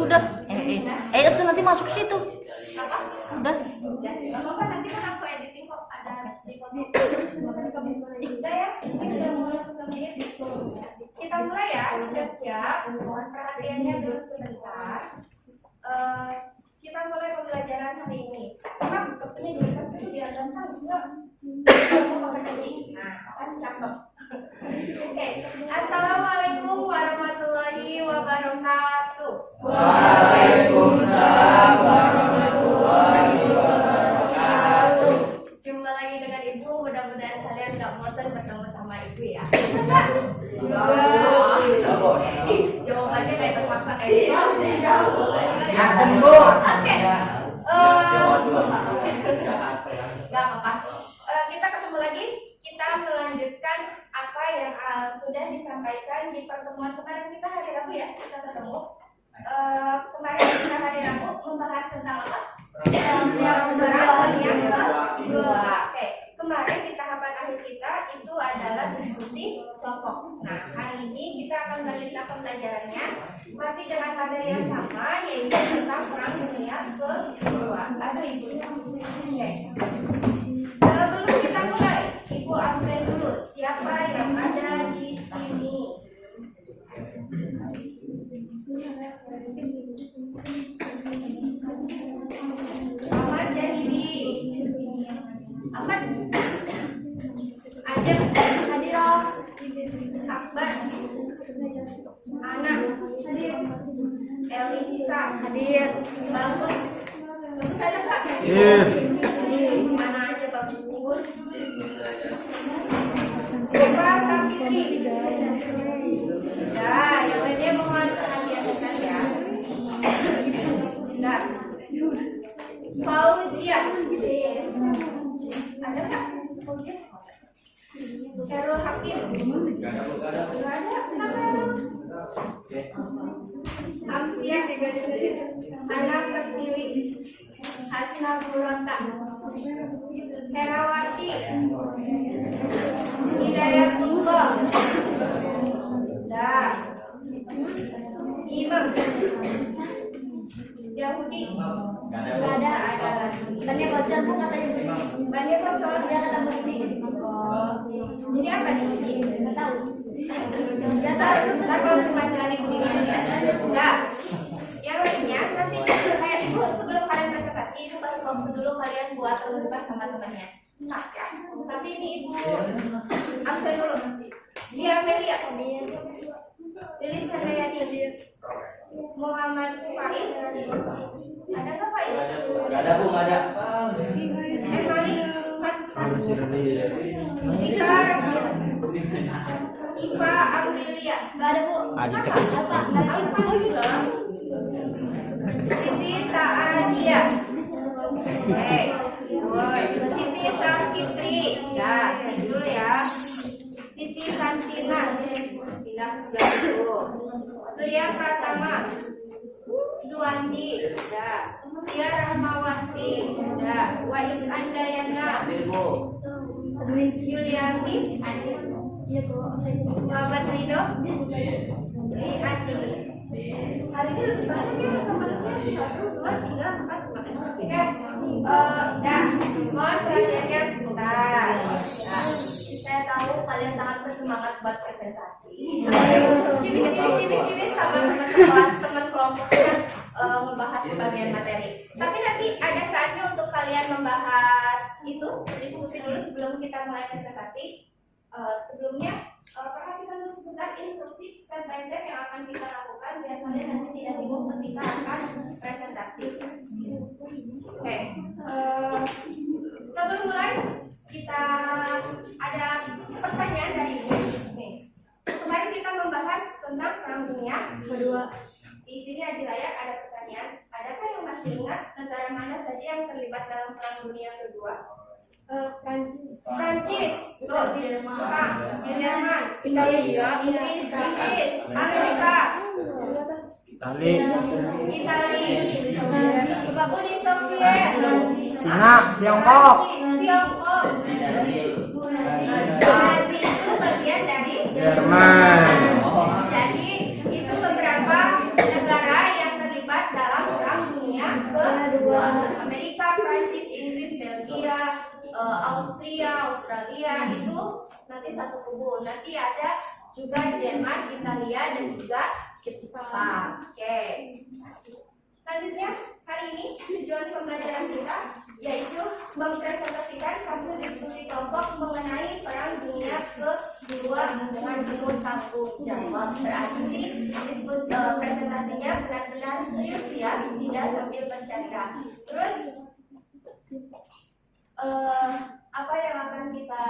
Udah. Itu nanti masuk situ. Apa? Udah. Apa nanti kan aku editing kok ada di foto. Udah ya, kita udah mulai 10 menit. Kita mulai ya, sudah siap. Mohon perhatiannya dulu sebentar. Kita mulai pembelajaran hari ini. Emang ini di atas itu biar gampang juga. Aku pakai kunci. Nah, kan cakep. Oke, assalamualaikum warahmatullahi wabarakatuh. Waalaikumsalam warahmatullahi wabarakatuh. Jumpa lagi dengan Ibu, mudah-mudahan kalian gak bosan ketemu sama Ibu ya. Ih, jawabannya kayak terpaksa kayak gitu. Oke. Gak apa-apa. Kita ketemu lagi. Kita melanjutkan apa yang sudah disampaikan di pertemuan kemarin kita hari Rabu ya. Kita ketemu. Kemarin kita hari Rabu membahas tentang apa? Pembahasan yang kedua. Oke. Kemarin di tahapan akhir kita itu adalah diskusi kelompok. Nah, hari ini kita akan melanjutkan pembelajarannya masih dengan materi yang sama, yaitu tentang Perang Dunia Kedua. Aduh, Ibu. Oke. Sebelum kita mulai, Ibu absen dulu. Siapa yang ada di sini? Ahmad Jahidi. Ahmad. Adem. Hadiroh. Akbar. Ana. Hadir. Elisa. Hadir. Bagus. Bagus ada nggak? Hadir. Mana aja bagus. Eva Sapitri. Nah, yang lainnya mohon perhatian ya. Nah, Fauzia. Ada nggak? Fauzia? Errol Hakim. Nggak ada. Kenapa itu? Hamsiah. Anak Pertiwi. Hasnal Buronta. Herawati. Hidayatullah. Dah. Imam. Yahudi. Gak ada lagi. Bannya bocor Bu katanya. Bannya bocor. Ya kata Bu Bibi. Oh. Jadi apa nih izin? Enggak tahu. Biasa kalau penghasilan ibu ini enggak. Yang lainnya nanti kayak ibu sebelum kalian presentasi itu kasih waktu dulu kalian buat terbuka sama temannya. Nah, ya. Tapi ini ibu absen dulu. Dia Melia. Lilis Handayani. Muhammad Faiz. Ada nggak Faiz? Gak ada Bu, gak ada. Emily Ika Iva Aprilia. Enggak ada Bu. Adi Apa? cek. Siti Saadia. Oke. Siti Sakitri. Ya, ini dulu ya. Siti Santina. Pindah ke sebelah dulu. Surya Pratama. Suwandi. Udah. Tia Rahmawati. Udah. Wais Andayana. Yulianti. Muhammad Ridho. Ati. Hari ini lebih banyak ya teman-teman. 1, 2, 3, 4, 5. Oke. Dah. Mohon perhatiannya sebentar. Nah, saya tahu kalian sangat bersemangat buat presentasi. Civis sama teman kelompoknya membahas bagian materi. Tapi nanti ada saatnya untuk kalian membahas itu, diskusi dulu sebelum kita mulai presentasi. Sebelumnya perhatikan dulu sebentar instruksi step by step yang akan kita lakukan biar kalian nanti tidak bingung ketika akan presentasi. Oke. Sebelum mulai kita ada pertanyaan dari Ibu. Kemarin kita membahas tentang Perang Dunia Kedua. Di sini Adilaya ada pertanyaan. Adakah yang masih ingat negara mana saja yang terlibat dalam Perang Dunia Kedua? Prancis, Jepang, Jerman, Italia, Inggris, Amerika, Itali, Uni Soviet, Cina, Tiongkok. Nazi itu bagian dari Jerman. Jadi itu beberapa negara yang terlibat Prancis, Inggris, Belgia, Austria, Australia itu nanti satu kubu. Nanti ada juga Jerman, Italia, dan juga Jepang. Oke. Selanjutnya, hari ini tujuan pembelajaran kita yaitu mempresentasikan hasil diskusi kelompok mengenai Perang Dunia Kedua dengan penuh tanggung jawab. Berarti diskusi presentasinya benar-benar serius ya, tidak sambil bercanda. Terus apa yang akan kita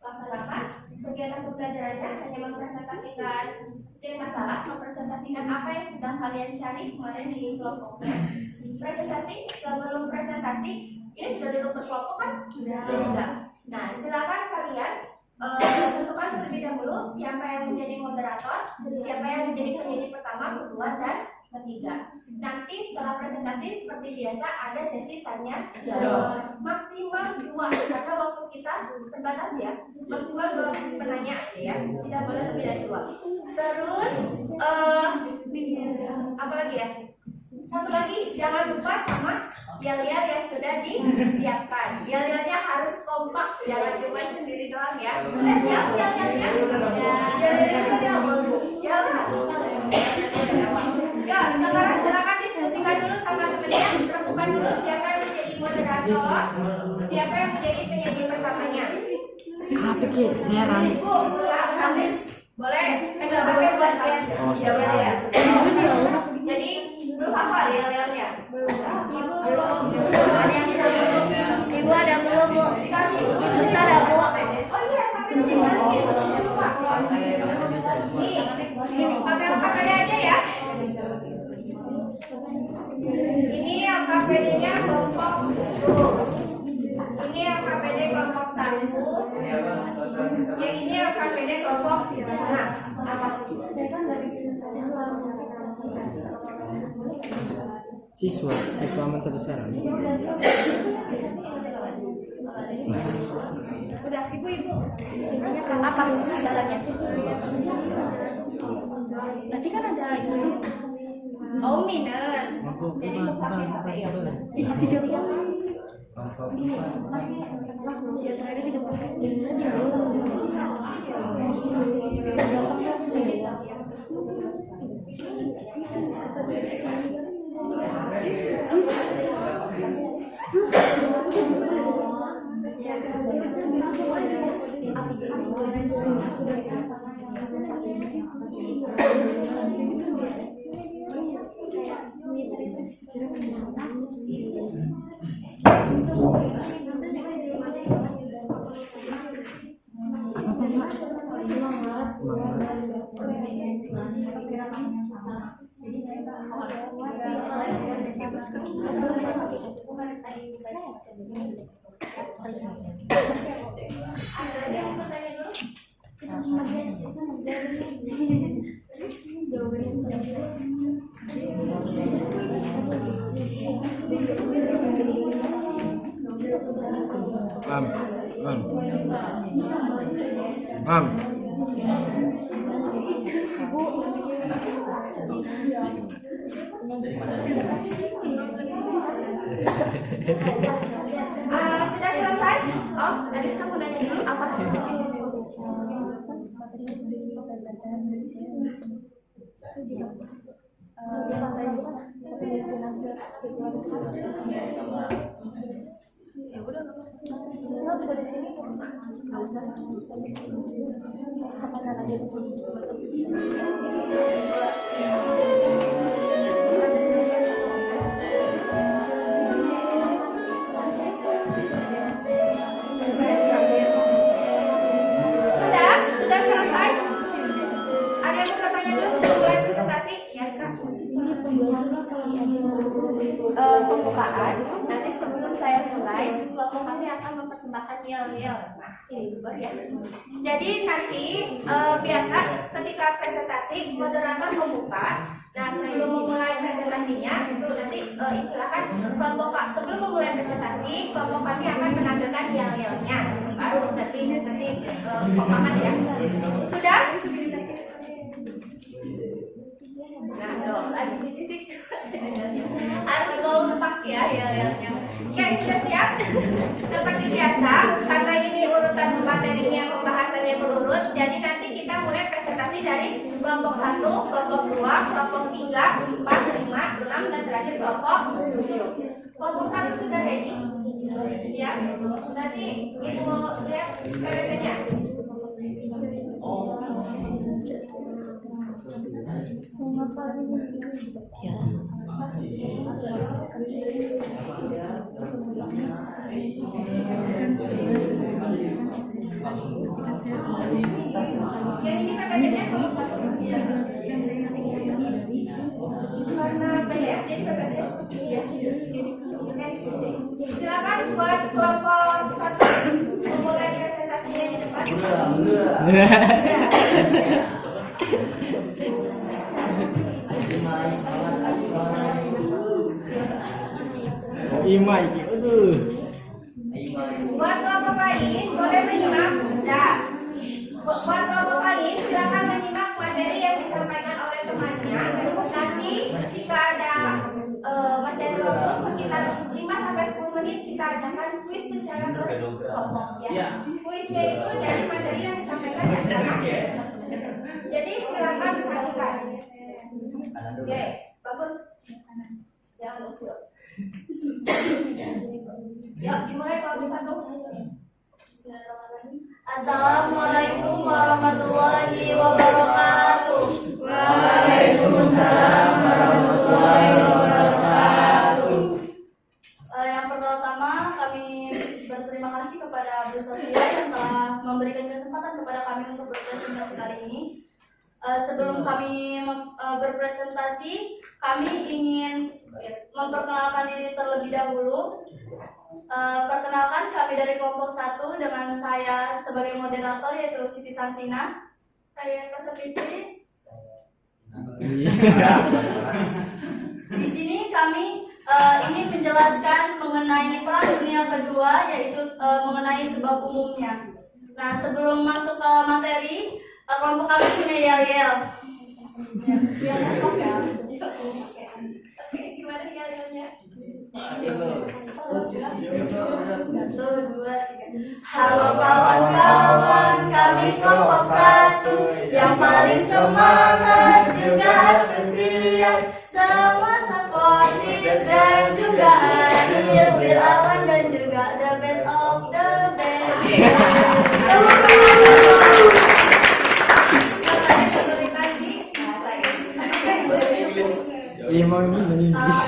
laksanakan? Kegiatan pembelajarannya hanya mempresentasikan subjek masalah, mempresentasikan apa yang sudah kalian cari kemarin di kelompoknya. Presentasi, sebelum presentasi, ini sudah dirumput kelompok kan? Sudah. Nah, silakan kalian tentukan terlebih dahulu siapa yang menjadi moderator, siapa yang menjadi penyaji pertama, kedua, dan ketiga. Nanti setelah presentasi seperti biasa ada sesi tanya jawab maksimal 2 karena waktu kita terbatas ya, maksimal 2 penanya aja ya, tidak boleh lebih dari 2. Terus apa lagi ya? Satu lagi, jangan lupa sama yel-yel yang sudah disiapkan. Yel-yelnya harus kompak, jangan cuma sendiri doang ya. Sudah siap yel-yelnya? Ya. Ya, sekarang silakan diskusikan dulu sama temennya. Rembukan dulu siapa yang menjadi moderator, siapa yang menjadi penyaji pertamanya. Apa ki? Seran. Boleh pegang HP buat lihat. Ya. Jadi belum hafal yel-yelnya. Belum. Ada yang belum. Ibu ada belum, Bu? Kita ada, Bu. Oh iya, tapi nih, pakai KPD aja ya. Ini yang KPD-nya kelompok 1. Ini yang KPD kelompok 1. Yang ini yang KPD kelompok 5. Apa? Siswa satu seran. Udah, ibu-ibu. Sininya kan apa jalannya? Nanti kan ada itu. Oh, minus. Jadi pakai HP ya. Sudah selesai? Oh, tadi saya mau nanya dulu apa? Ya udah, nggak di sini, nggak usah. Sudah selesai? Ada yang mau tanya dulu sebelum mulai presentasi? Ya, Kak. Pembukaan. Nanti sebelum saya mulai, kelompok kami akan mempersembahkan yel-yel. Nah, ini baru ya. Jadi nanti biasa ketika presentasi moderator membuka. Nah, sebelum memulai presentasinya itu nanti istilahkan kelompok sebelum memulai presentasi kelompok kami akan menampilkan yel-yelnya. Baru nanti pemahaman ya. Sudah? Nah, lagi titik harus kompak ya yel-yelnya. Oke, sudah siap? Seperti biasa, karena ini urutan materinya pembahasannya berurut, jadi nanti kita mulai presentasi dari kelompok 1, kelompok 2, kelompok 3, 4, 5, 6, dan terakhir kelompok 7. Kelompok 1 sudah ready? Siap? Nanti Ibu lihat PPT-nya. Yang ini PPT-nya kelompok 1. Karena apa ya? Jadi PPT-nya seperti ini. Oke. Silakan buat kelompok 1 memulai presentasinya di depan. Ima iki. Aduh. Buat kelompok lain boleh menyimak. Nah, buat kelompok lain silakan menyimak materi yang disampaikan oleh temannya. Nanti jika ada masih ada waktu sekitar 5-10 menit kita adakan kuis secara berkelompok ya. Kuisnya itu dari materi yang disampaikan yang sama. Jadi silakan perhatikan. Oke, bagus. Jangan usul. Yuk, dimulai kelompok 1. Assalamualaikum warahmatullahi wabarakatuh. Waalaikumsalam warahmatullahi wabarakatuh. Yang pertama kami berterima kasih kepada Bu Sofia yang telah memberikan kesempatan kepada kami untuk berpresentasi kali ini. Sebelum kami berpresentasi, kami ingin memperkenalkan diri terlebih dahulu. Perkenalkan, kami dari kelompok 1 dengan saya sebagai moderator yaitu Siti Santina. Saya Kata Fitri. Di sini kami ingin menjelaskan mengenai Perang Dunia Kedua, yaitu mengenai sebab umumnya. Nah, sebelum masuk ke materi, kelompok kami punya yel-yel. Oke, gimana yel-yelnya? 1, 2, 3. Halo kawan-kawan, kami kelompok 1 yang paling semangat juga antusias, semua sportif dan juga adil, wirawan dan juga the best of the best. Ima ini Inggris.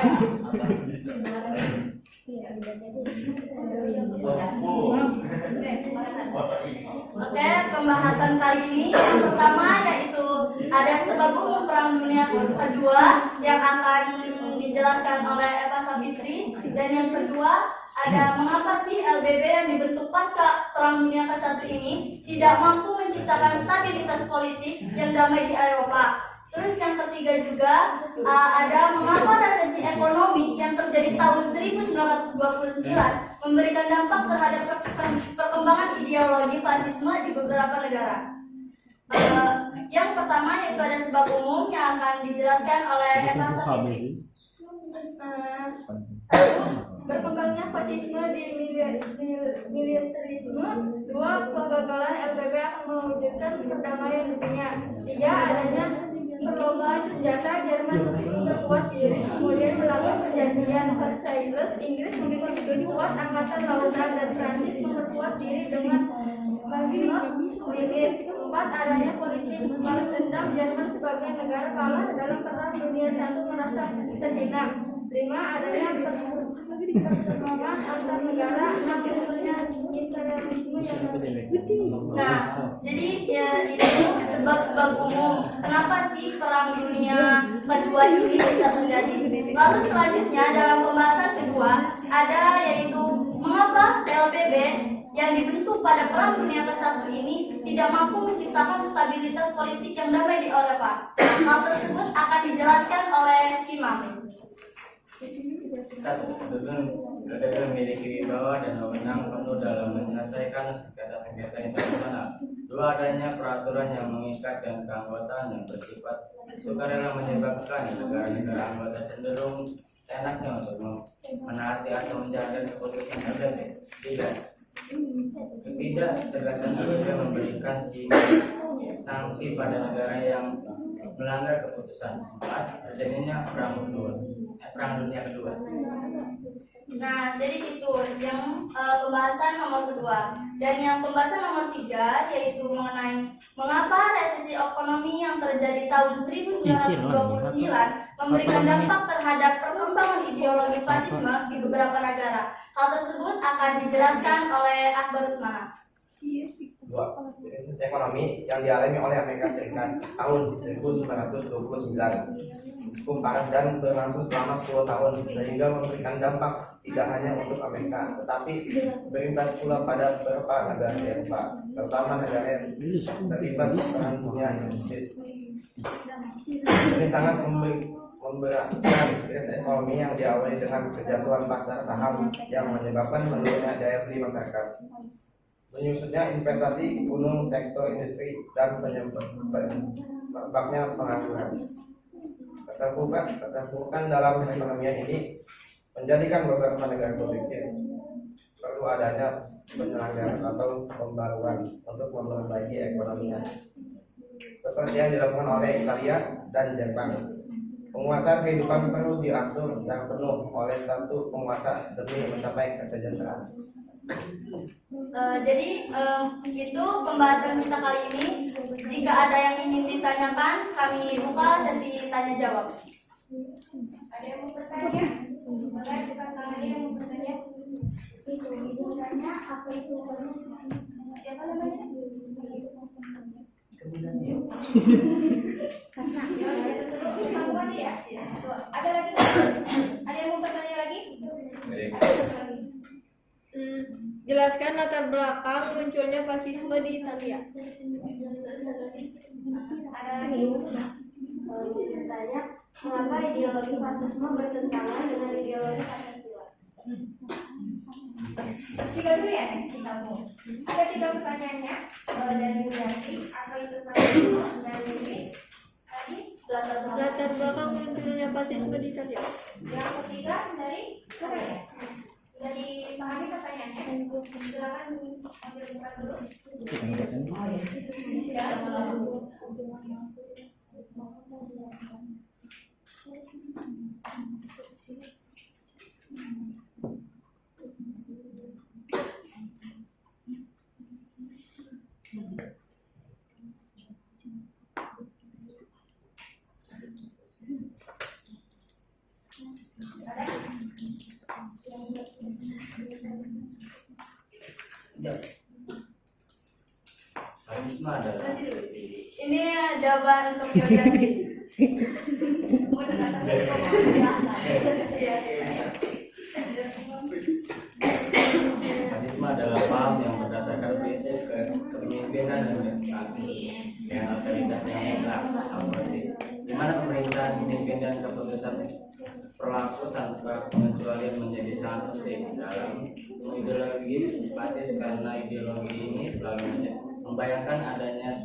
Oke, pembahasan kali ini yang pertama yaitu ada sebab umum Perang Dunia Kedua yang akan dijelaskan oleh Eva Sapitri, dan yang kedua ada mengapa sih LBB yang dibentuk pasca Perang Dunia ke-1 ini tidak mampu menciptakan stabilitas politik yang damai di Eropa. Terus yang ketiga juga ada mengapa resesi ekonomi yang terjadi tahun 1929 memberikan dampak terhadap perkembangan ideologi fasisme di beberapa negara. Yang pertama yaitu ada sebab umum yang akan dijelaskan oleh Eva Sapitri. Berkembangnya fasisme di militerisme. 2. Kegagalan LBB akan mewujudkan perdamaian dunia. 3. Adanya perlombaan senjata, Jerman memperkuat diri, kemudian melakukan perjanjian Versailles, Inggris memperkuat angkatan lautan, dan Prancis memperkuat diri dengan Maginot Inggris. 4. Adanya politik balas dendam, Jerman sebagai negara kalah dalam Perang Dunia I merasa terhina. 5. Adanya pertemuan antar negara. 6. Munculnya imperialisme yang Nah, jadi ya, itu sebab-sebab umum kenapa sih Perang Dunia Kedua ini bisa terjadi. Lalu selanjutnya dalam pembahasan kedua ada yaitu mengapa PLBB yang dibentuk pada Perang Dunia ke-1 ini tidak mampu menciptakan stabilitas politik yang damai di Eropa. Hal tersebut akan dijelaskan oleh Imam. 1. PBB memiliki wibawa dan wewenang penuh dalam menyelesaikan sengketa-sengketa internasional. 2. Adanya peraturan yang mengikat dan keanggotaan yang bersifat sukarela menyebabkan negara-negara anggota cenderung seenaknya untuk menaati atau menjalankan keputusan tertentu. Tidak. Ketiga, terkesan Indonesia memberikan sanksi pada negara yang melanggar keputusan. 4. Terjadinya perang dunia kedua. Nah, jadi itu yang pembahasan nomor kedua. Dan yang pembahasan nomor 3 yaitu mengenai mengapa resesi ekonomi yang terjadi tahun 1929 memberikan dampak terhadap perkembangan ideologi fasisme di beberapa negara. Hal tersebut akan dijelaskan oleh Akbar Usmana. 2. Krisis ekonomi yang dialami oleh Amerika Serikat tahun 1929 cukup parah dan berlangsung selama 10 tahun sehingga memberikan dampak tidak hanya untuk Amerika tetapi berimbas pula pada beberapa negara Eropa, terutama negara yang terlibat perang dunia Inggris. Ini sangat memberatkan krisis ekonomi yang diawali dengan kejatuhan pasar saham yang menyebabkan menurunnya daya beli masyarakat, menyusutnya investasi gunung sektor industri dan penyebabnya pengangguran. Keterpurukan dalam perekonomian ini menjadikan beberapa negara berpikir perlu adanya penyelenggaraan atau pembaruan untuk memperbaiki ekonominya, seperti yang dilakukan oleh Italia dan Jepang. Penguasa kehidupan perlu diatur secara penuh oleh satu penguasa demi mencapai kesejahteraan. Jadi itu pembahasan kita kali ini. Jika ada yang ingin ditanyakan, kami buka sesi tanya jawab. Ada yang mau bertanya? Boleh buka tangannya yang mau bertanya. Bertanya apa itu? Siapa namanya? Ada lagi? Ada yang mau bertanya lagi? Jelaskan latar belakang munculnya fasisme di Italia. Ada lagi? Tanya, mengapa ideologi fasisme bertentangan dengan ideologi Pancasila? Tiga dulu ya, kita mau. Ada 3 pertanyaannya dari Wiyanti. Apa itu fasisme dan Inggris? Tadi Latar belakang munculnya fasisme di Italia. yang ketiga dari siapa ya? Sudah dipahami pertanyaannya? Silakan ambil buka dulu. Ya. Fasisme adalah Ini jawaban untuk Yoyanti. Fasisme adalah paham yang berdasarkan prinsip kepemimpinan dan demokrasi dengan otoritas yang mutlak, absolutis, di mana pemerintahan, pemimpin dan keputusan berlaku tanpa pengecualian menjadi sangat penting dalam ideologis fasis, karena ideologi ini selalu membayangkan adanya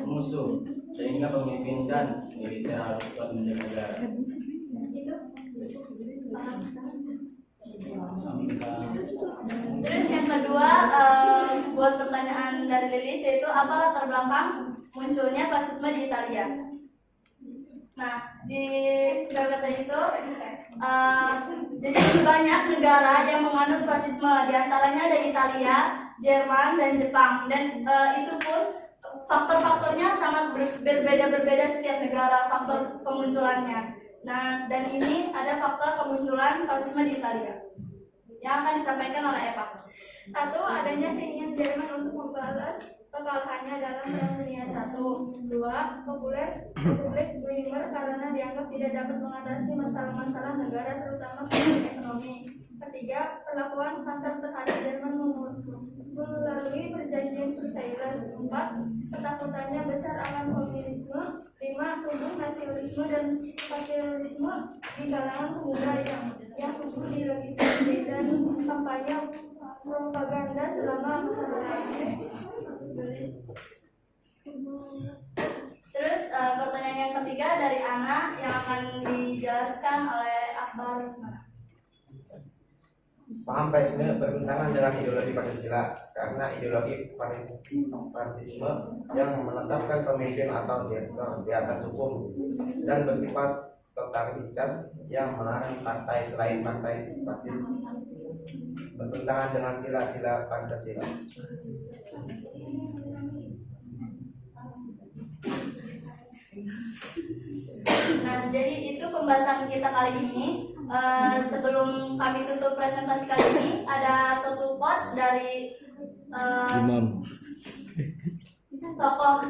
musuh sehingga pemimpin dan militer harus kuat menjaga negara. Terus yang kedua, buat pertanyaan dari Lilis, yaitu apa latar belakang munculnya fasisme di Italia? Nah, di kata itu, jadi banyak negara yang menganut fasisme, diantaranya ada Italia, Jerman, dan Jepang. Dan itu pun faktor-faktornya sangat berbeda-berbeda setiap negara, faktor kemunculannya. Nah, dan ini ada faktor kemunculan fasisme di Italia yang akan disampaikan oleh Eva. 1. Adanya keinginan Jerman untuk membalas kekalahannya dalam Perang Dunia I. 2. Republik Weimar karena dianggap tidak dapat mengatasi masalah-masalah negara, terutama krisis ekonomi. 3. Perlakuan kasar terhadap Jerman melalui perjanjian Versailles. 4. Ketakutannya besar akan komunisme. 5. Tumbuh nasionalisme dan patriotisme di kalangan pemuda yang tumbuh di legitimasi dan kampanye propaganda selama masa kampanye. Terus pertanyaan yang ketiga dari Ana yang akan dijelaskan oleh Akbar Semarang. Paham Pancasila bertentangan dengan ideologi Pancasila karena ideologi Pancasila yang menetapkan pemimpin atau direktur di atas hukum dan bersifat totalitas yang melarang partai selain partai fasis, bertentangan dengan sila-sila Pancasila. Nah, jadi itu pembahasan kita kali ini. Sebelum kami tutup presentasi kali ini, ada suatu quotes dari Imam. tokoh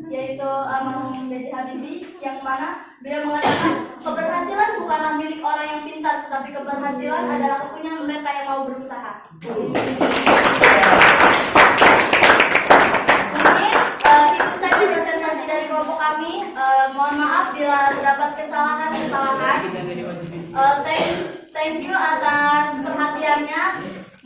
yaitu almarhum B.J. Habibie, yang mana beliau mengatakan keberhasilan bukanlah milik orang yang pintar, tetapi keberhasilan adalah kepunyaan mereka yang mau berusaha. Mungkin itu saja presentasi dari kelompok kami. Mohon maaf bila terdapat kesalahan. Thank you atas perhatiannya.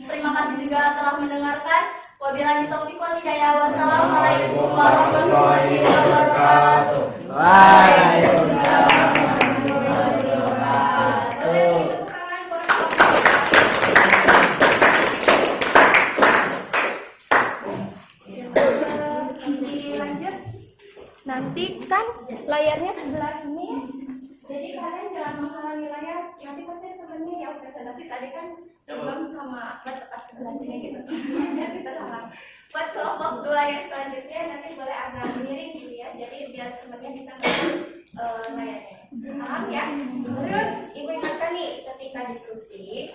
Terima kasih juga telah mendengarkan. Wabillahi taufiq wal hidayah. Wassalamualaikum warahmatullahi wabarakatuh. Waalaikumsalam. Dilanjut. Nanti kan layarnya sebelah sini. Jadi kalian jangan menghalangi layar. Nanti pasti temennya yang presentasi tadi kan belum sama tepat sebelah sini gitu. Ya kita halang. Buat kelompok 2 yang selanjutnya nanti boleh agak miring gitu ya. Jadi biar temennya bisa ngeliat layarnya. Paham ya? Terus ibu ingatkan nih ketika diskusi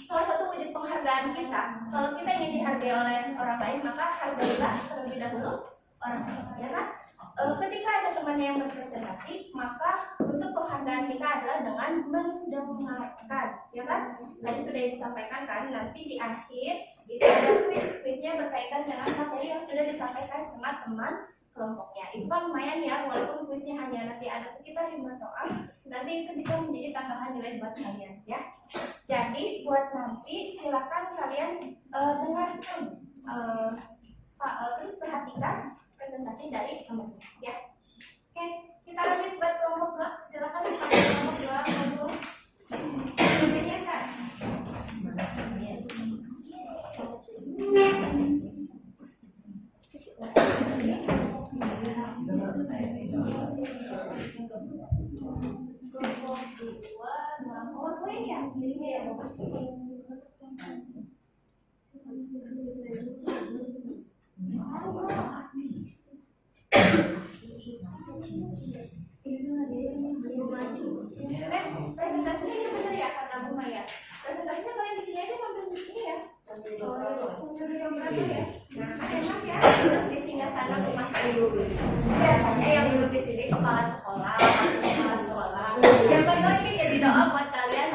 salah satu wujud penghargaan kita, kalau kita ingin dihargai oleh orang lain maka hargailah terlebih dahulu orang lain, ya kan? Ketika ada temannya yang berpresentasi, maka bentuk penghargaan kita adalah dengan mendengarkan, ya kan? Tadi sudah disampaikan kan, nanti di akhir itu ada kuisnya berkaitan dengan materi yang sudah disampaikan sama teman kelompoknya. Itu kan lumayan ya, walaupun kuisnya hanya nanti ada sekitar 5 soal, nanti itu bisa menjadi tambahan nilai buat kalian, ya. Jadi buat nanti silakan kalian dengarkan, terus perhatikan presentasi dari temannya, ya. Oke, kita lanjut buat kelompok 2. Silakan pakai kelompok 2 untuk menyanyikan. Kelompok 2 nomor ya, pilihnya ya Bapak. Presentasinya ini benar ya kata Bu Maya. Presentasinya kalian di sini aja sampai sini ya. Sampai jam berapa ya? Nah, enak ya. Terus di singgah sana rumah dulu. Biasanya yang duduk di sini kepala sekolah. Yang kedua ini jadi doa buat kalian.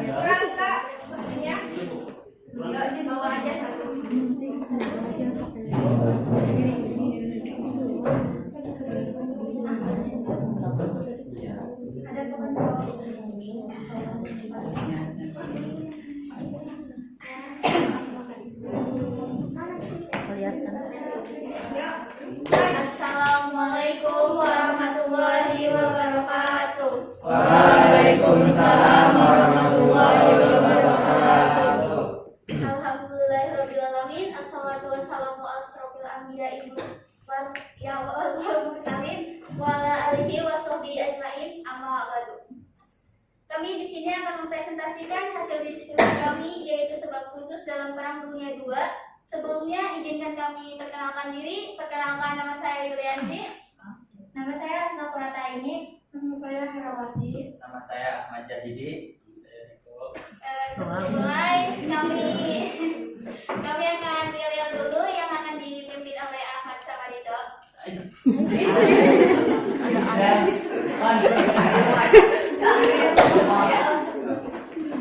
Kurang kak, maksudnya? Enggak, dibawa aja satu. Ada teman-teman. Assalamualaikum warahmatullahi wabarakatuh. Waalaikumsalam warahmatullahi wabarakatuh. Alhamdulillahirrahmanirrahim. Assalatu wassalamu ala asrofil anbiya'i wal mursalin wa ala alihi wa sahbihi ajmain, amma ba'du. Kami di sini akan mempresentasikan hasil diskusi kami, yaitu sebab khusus dalam Perang Dunia II. Sebelumnya izinkan kami perkenalkan diri. Perkenalkan, nama saya Yulianti. Nama saya Asma Purataini. Nama saya Herawati. Nama saya Ahmad Jadidi. Saya Niko. Sebelum mulai, kami akan yel-yel dulu yang akan dipimpin oleh Ahmad sama Ridho.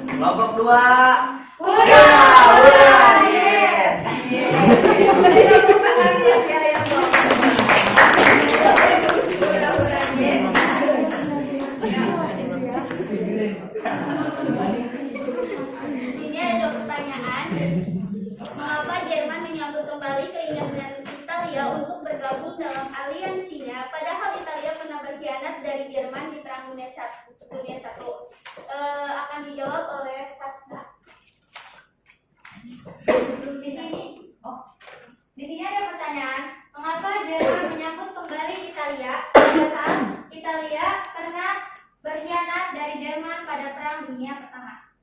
Kelompok 2. Di sini ada 2 pertanyaan. Mengapa Jerman menyambut kembali keinginan Italia untuk bergabung dalam aliansinya pada dari Jerman di Perang Dunia I? Akan dijawab oleh Hasna. Di sini ada pertanyaan, mengapa Jerman menyambut kembali Italia padahal Italia pernah berkhianat dari Jerman pada Perang Dunia Pertama?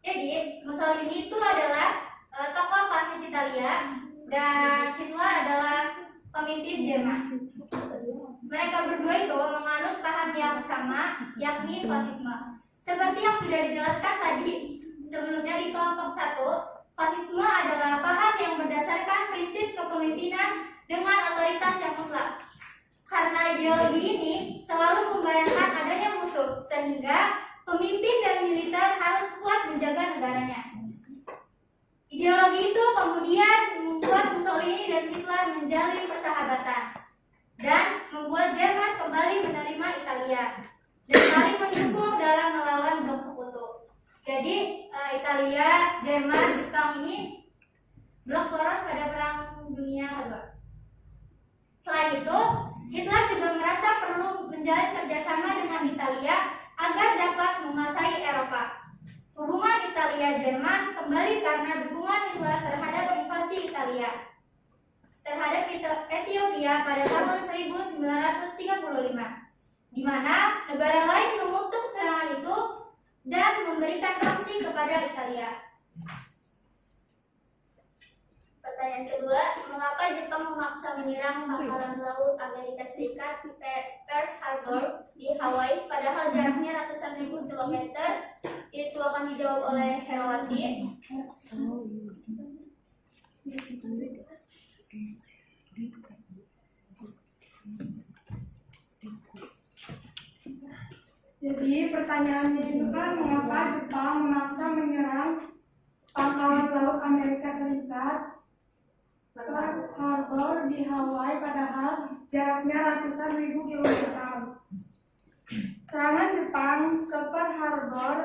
Jadi, Mussolini itu adalah tokoh fasis Italia dan Hitler adalah pemimpin Jerman. Mereka berdua itu menganut paham yang sama, yakni fasisme. Seperti yang sudah dijelaskan tadi sebelumnya di kelompok 1, fasisme adalah paham yang berdasarkan prinsip kepemimpinan dengan otoritas yang mutlak. Karena ideologi ini selalu membayangkan adanya musuh, sehingga pemimpin dan militer harus kuat menjaga negaranya. Ideologi itu kemudian membuat Mussolini dan Hitler menjalin persahabatan dan membuat Jerman kembali menerima Italia dan saling mendukung dalam melawan blok sekutu. Jadi Italia, Jerman, Jepang ini blok poros pada Perang Dunia Kedua. Selain itu, Hitler juga merasa perlu menjalin kerjasama dengan Italia agar dapat menguasai Eropa. Hubungan Italia-Jerman kembali karena dukungan Hitler terhadap invasi Italia terhadap Ethiopia pada tahun 1935, di mana negara lain mengutuk serangan itu dan memberikan sanksi kepada Italia. Pertanyaan kedua, mengapa Jepang memaksa menyerang pangkalan laut Amerika Serikat di Pearl Harbor di Hawaii padahal jaraknya ratusan ribu kilometer? Itu akan dijawab oleh Herawati. Jadi pertanyaannya itu kan, mengapa Jepang memaksa menyerang pangkalan laut Amerika Serikat Pearl Harbor di Hawaii padahal jaraknya ratusan ribu kilometer? Serangan Jepang ke Pearl Harbor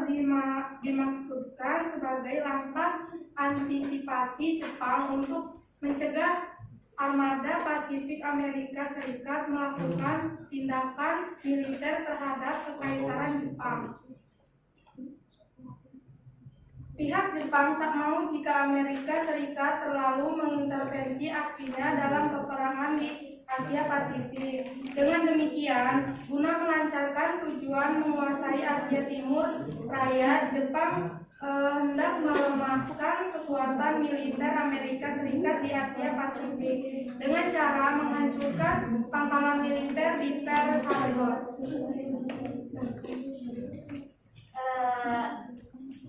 dimaksudkan sebagai langkah antisipasi Jepang untuk mencegah armada Pasifik Amerika Serikat melakukan tindakan militer terhadap Kekaisaran Jepang. Pihak Jepang tak mau jika Amerika Serikat terlalu mengintervensi aksinya dalam peperangan di Asia Pasifik. Dengan demikian, guna melancarkan tujuan menguasai Asia Timur Raya, Jepang hendak melemahkan kekuatan militer Amerika Serikat di Asia Pasifik dengan cara menghancurkan pangkalan militer di Pearl Harbor.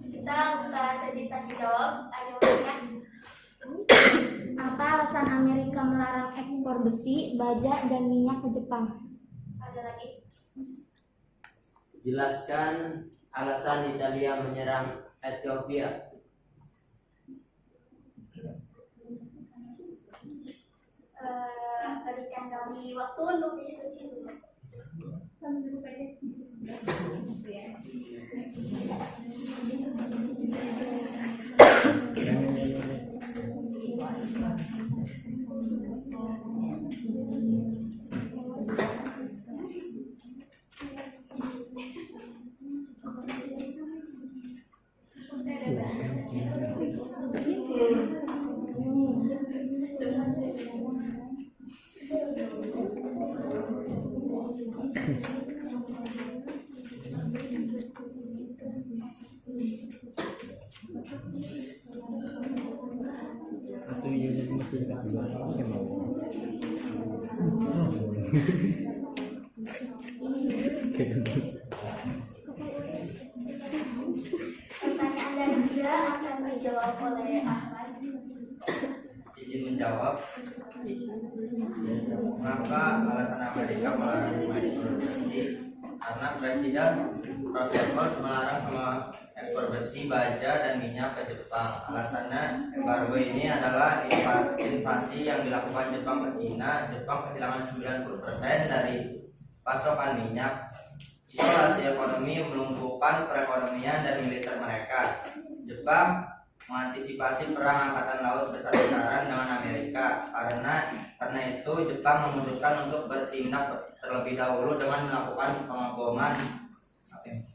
Kita buka sesi tanya jawab. Ada pertanyaan? Apa alasan Amerika melarang ekspor besi, baja, dan minyak ke Jepang? Ada lagi? Jelaskan alasan Italia menyerang Ethiopia. Berikan kami waktu untuk diskusi dulu. Sambil duduk aja. Satu unit masih dikasih barang yang mau. Pertanyaan dari dia akan dijawab oleh Ahmad. Izin menjawab. Mengapa alasan Amerika melarang semua ekspor besi? Karena Presiden Roosevelt melarang semua ekspor besi, baja, dan minyak ke Jepang. Alasannya, embargo ini adalah invasi yang dilakukan Jepang ke Cina. Jepang kehilangan 90% dari pasokan minyak. Isolasi ekonomi melumpuhkan perekonomian dan militer mereka. Jepang mengantisipasi perang angkatan laut besar-besaran dengan Amerika. Karena itu Jepang memutuskan untuk bertindak terlebih dahulu dengan melakukan pengaboman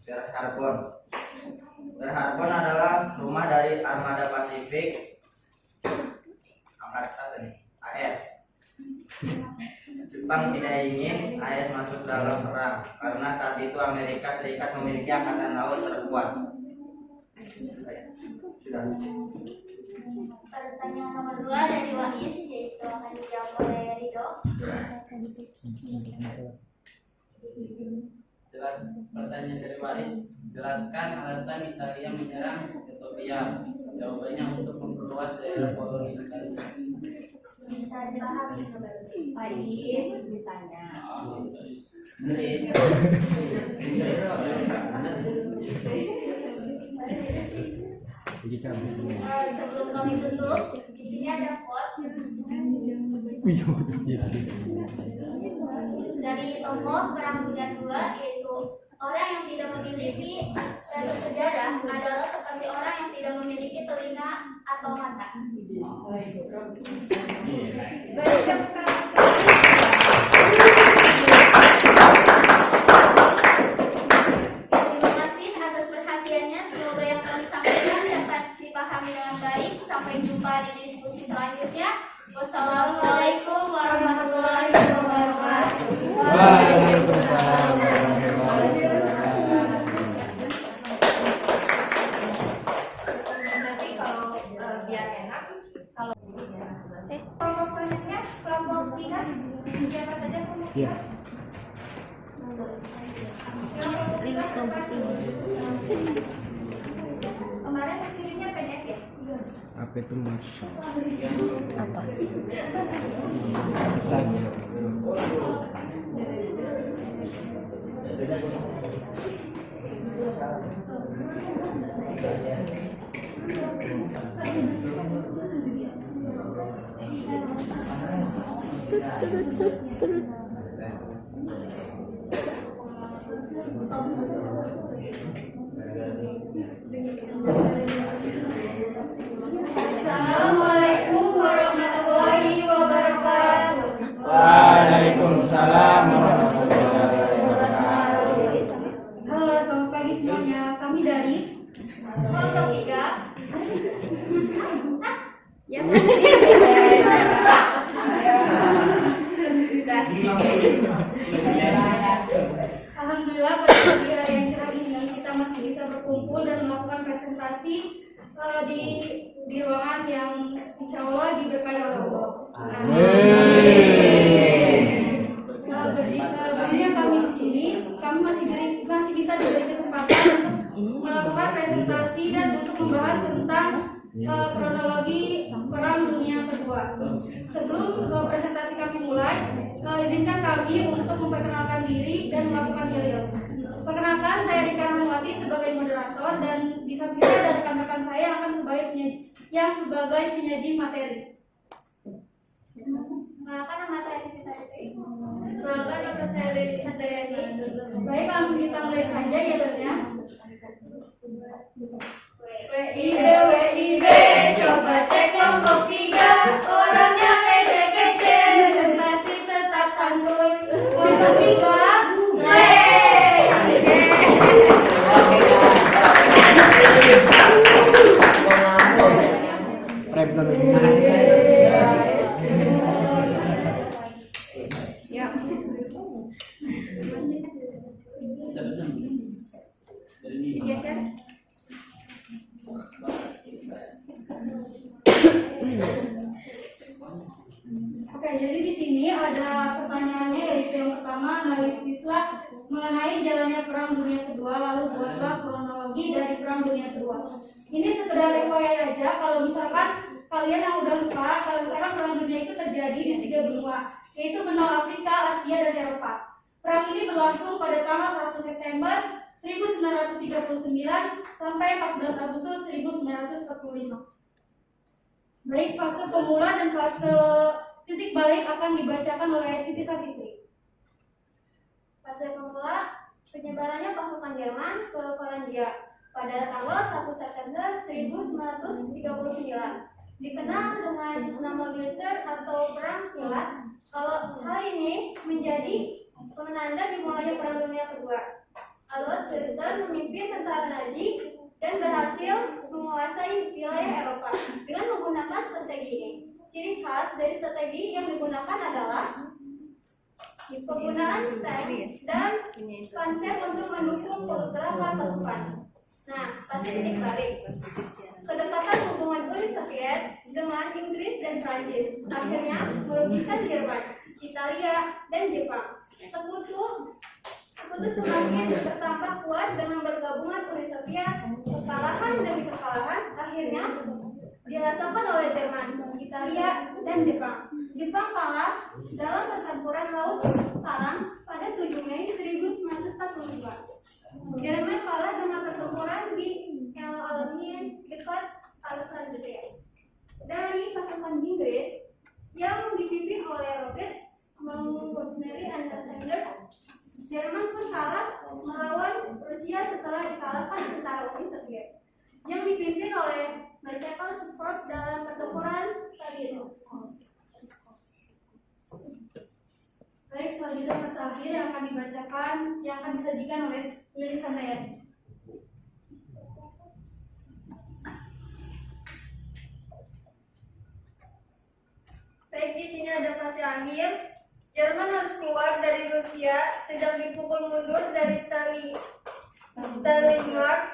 Pearl Harbor. Pearl Harbor adalah rumah dari armada Pasifik angkatan AS. Jepang tidak ingin AS masuk dalam perang karena saat itu Amerika Serikat memiliki angkatan laut terkuat. Sudah. Pertanyaan nomor 2 dari Wais, yaitu akan dijawab oleh Rido. Pertanyaan dari Waris, jelaskan alasan Italia menyerang Ethiopia. Jawabannya untuk memperluas daerah koloni Italia. Bisa dipahami sebenarnya. Baik, ditanya. Sebelum kami tutup, di sini ada quotes dari tokoh Perang Dunia II, yaitu orang yang tidak memiliki rasa sejarah adalah seperti orang yang tidak memiliki telinga atau mata. Terima kasih atas perhatiannya. Semoga yang kami sampaikan dapat dipahami dengan baik. Sampai jumpa di diskusi selanjutnya. Wassalamualaikum warahmatullahi wabarakatuh. Waalaikumsalam warahmatullahi wabarakatuh. Nanti kalau biar enak, kalau kelompok selanjutnya kelompok 3 siapa saja kelompok 3? Ya. Kemarin kirimnya PDF ya? Apa itu masya? Apa? Tanya. Assalamualaikum warahmatullahi wabarakatuh. Waalaikumsalam warahmatullahi wabarakatuh. Halo, selamat pagi semuanya. Kami dari kelompok 3. Ya, alhamdulillah pada pagi hari yang cerah ini kita masih bisa berkumpul dan melakukan presentasi di ruangan yang insya Allah diberkahi oleh Allah. Berdirinya kami di sini, kami masih bisa diberi kesempatan untuk melakukan presentasi dan untuk membahas tentang kronologi Perang Dunia Kedua. Sebelum presentasi kami mulai, izinkan kami untuk memperkenalkan diri dan melakukan yel-yel. Perkenalkan, saya Rika Rahmawati sebagai moderator dan di samping saya ada rekan-rekan saya yang sebagai penyaji materi. Perkenalkan, nama saya Siti Sariti. Perkenalkan, nama saya Dewi Handayani. Baik, langsung kita mulai saja yel-yelnya. WIB, coba cek kelompok 3. Orangnya kece-kece, presentasi tetap santuy. Kelompok 3, Oke, jadi di sini ada pertanyaannya, yaitu yang pertama, analisislah mengenai jalannya Perang Dunia Kedua, lalu buatlah kronologi dari Perang Dunia Kedua. Ini sekedar FYI aja, kalau misalkan kalian yang udah lupa, kalau misalkan Perang Dunia itu terjadi di 3 benua, yaitu benua Afrika, Asia, dan Eropa. Perang ini berlangsung pada tanggal 1 September 1939 sampai 14 Agustus 1945. Baik fase pemula dan fase titik balik akan dibacakan oleh Siti Sariti. Fase pemula, penyebarannya pasukan Jerman ke Polandia. pada tanggal 1 September 1939. Dikenal dengan nama militer atau perang kilat. Kalau hal ini menjadi penanda dimulainya Perang Dunia Kedua. Adolf Hitler memimpin tentara Nazi dan berhasil menguasai wilayah Eropa dengan menggunakan strategi ini. Ciri khas dari strategi yang digunakan adalah penggunaan tank dan panser untuk mendukung pergerakan pasukan. Nah, pada titik balik, kedekatan hubungan Uni Soviet dengan Inggris dan Prancis akhirnya merugikan Jerman, Italia, dan Jepang. Sekutu semakin bertambah kuat dengan bergabungan Uni Soviet. Kekalahan demi kekalahan akhirnya dirasakan oleh Jerman, Italia, dan Jepang. Jepang kalah dalam pertempuran Laut Karang pada 7 Mei 1942. Jerman kalah dengan pertempuran di El Alamein dekat Alexandria. Dari pasukan Inggris yang dipimpin oleh Robert Montgomery Alexander, Jerman pun kalah melawan Rusia setelah dikalahkan tentara Uni Soviet yang dipimpin oleh Michael Support dalam pertempuran Stalingrad. Baik, selanjutnya pasal akhir yang akan dibacakan, yang akan disajikan oleh Lilis Handayani. Baik, di sini ada fase akhir. Jerman harus keluar dari Rusia, sedang dipukul mundur dari Stalingrad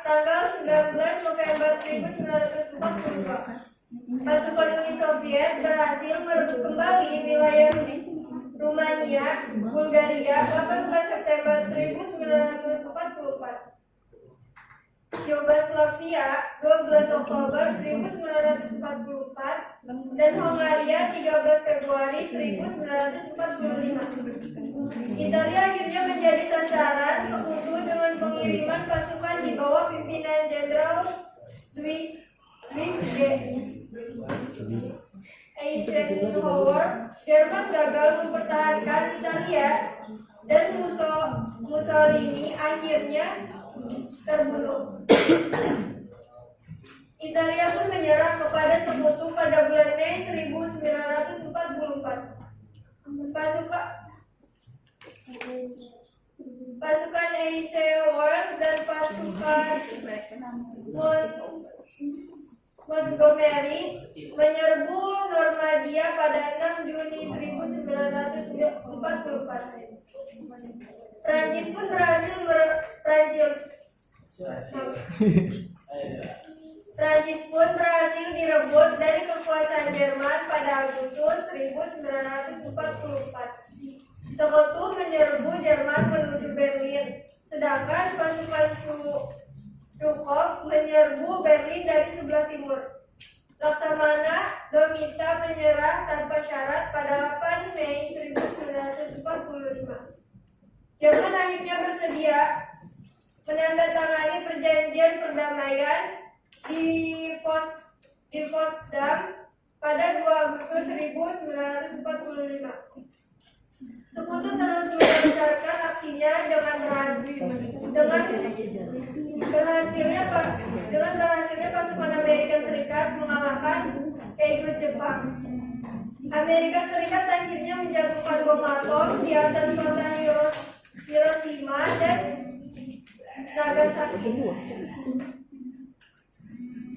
tanggal 19 November 1942. Pasukan Uni Soviet berhasil merebut kembali wilayah Rumania, Bulgaria 18 September 1944. Yugoslavia 12 Oktober 1944 dan Hongaria 13 Februari 1945. Italia akhirnya menjadi sasaran sekutu dengan pengiriman pasukan di bawah pimpinan Jenderal Louis Eisenhower. Jerman gagal mempertahankan Italia dan Mussolini akhirnya terbunuh. Italia pun menyerah kepada sekutu pada bulan Mei 1944. Pasukan Eisenhower dan pasukan Montgomery menyerbu Normandia pada 6 Juni 1944. Prancis pun berhasil direbut dari kekuasaan Jerman pada Agustus 1944. Sekutu menyerbu Jerman menuju Berlin, sedangkan pasukan Zhukov menyerbu Berlin dari sebelah timur. Laksamana Domita menyerah tanpa syarat pada 8 Mei 1945. Jerman akhirnya bersedia menandatangani perjanjian perdamaian di Potsdam pada 2 Agustus 1945. Sekutu terus melancarkan aksinya dengan berhasilnya pasukan Amerika Serikat mengalahkan Edo Jepang. Amerika Serikat akhirnya menjatuhkan bom atom di atas kota Hiroshima dan Nagasaki.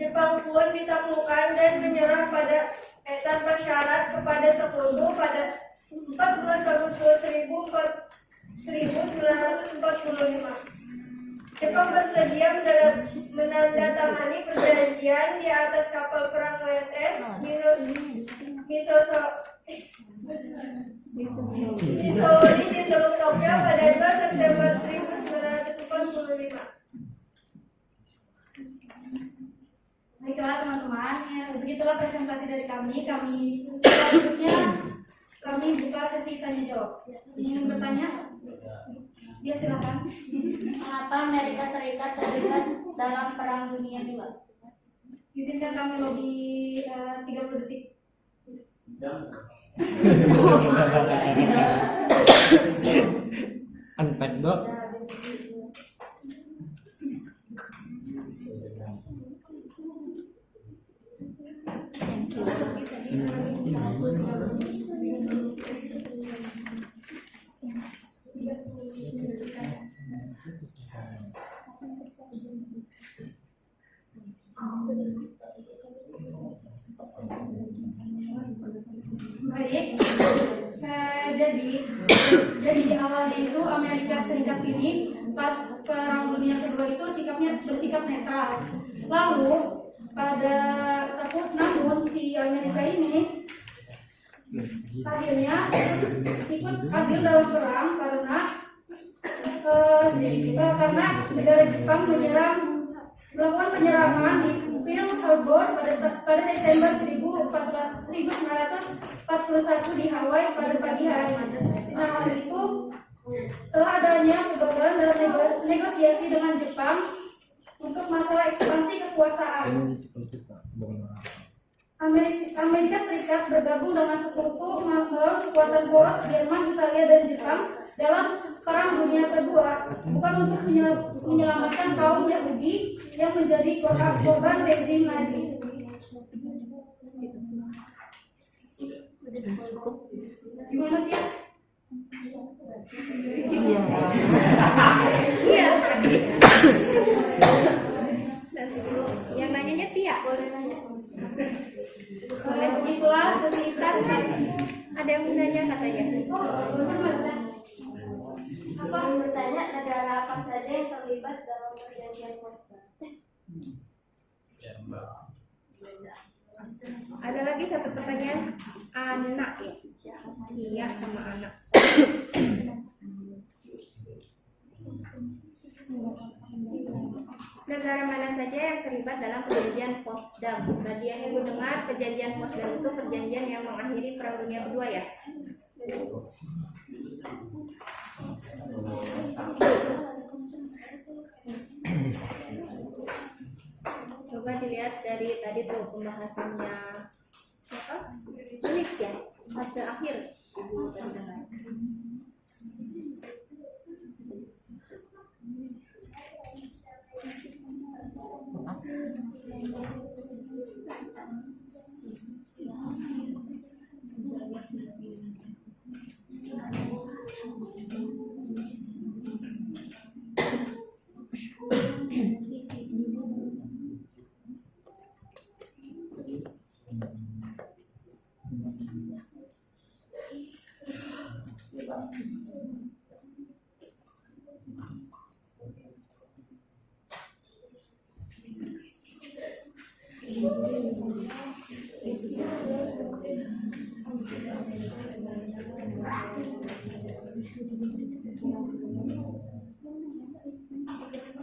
Jepang pun ditaklukkan dan menyerah tanpa syarat kepada sekutu pada 14 Agustus 1945. Jepang bersedia menandatangani perjanjian di atas kapal perang USS Missouri di Teluk Tokyo pada 2 September 1945. Baiklah teman-teman, ya, begitulah presentasi dari kami. Selanjutnya kami buka sesi tanya jawab. Ingin bertanya? Ya, silakan. Mengapa Amerika Serikat terlibat dalam Perang Dunia II? Izinkan kami lobby 30 detik. Antek dok. Baik, jadi awalnya itu Amerika Serikat ini pas Perang Dunia Kedua itu bersikap netral. Lalu namun si Amerika ini akhirnya ikut andil dalam perang karena negara Jepang melakukan penyerangan di Pearl Harbor pada Desember 1941 di Hawaii pada pagi hari. Nah, hari itu setelah adanya kegagalan dalam negosiasi dengan Jepang untuk masalah ekspansi kekuasaan, Amerika Serikat bergabung dengan sekutu melawan kekuatan poros Jerman, Italia, dan Jepang dalam Perang Dunia Kedua, bukan untuk menyelamatkan kaum Yahudi yang menjadi korban rezim Nazi. Gimana dia? Iya. Yang nanyanya Tia. Begitulah sesi Ada yang menanya katanya. Apa bertanya negara apa saja yang terlibat dalam perjanjian Potsdam? Ada lagi satu pertanyaan, anak ya? Iya sama anak. Negara mana saja yang terlibat dalam perjanjian Potsdam? Tadi yang ibu dengar perjanjian Potsdam itu perjanjian yang mengakhiri Perang Dunia Kedua ya? Coba dilihat dari tadi tuh pembahasannya apa? Tulis ya, fase akhir.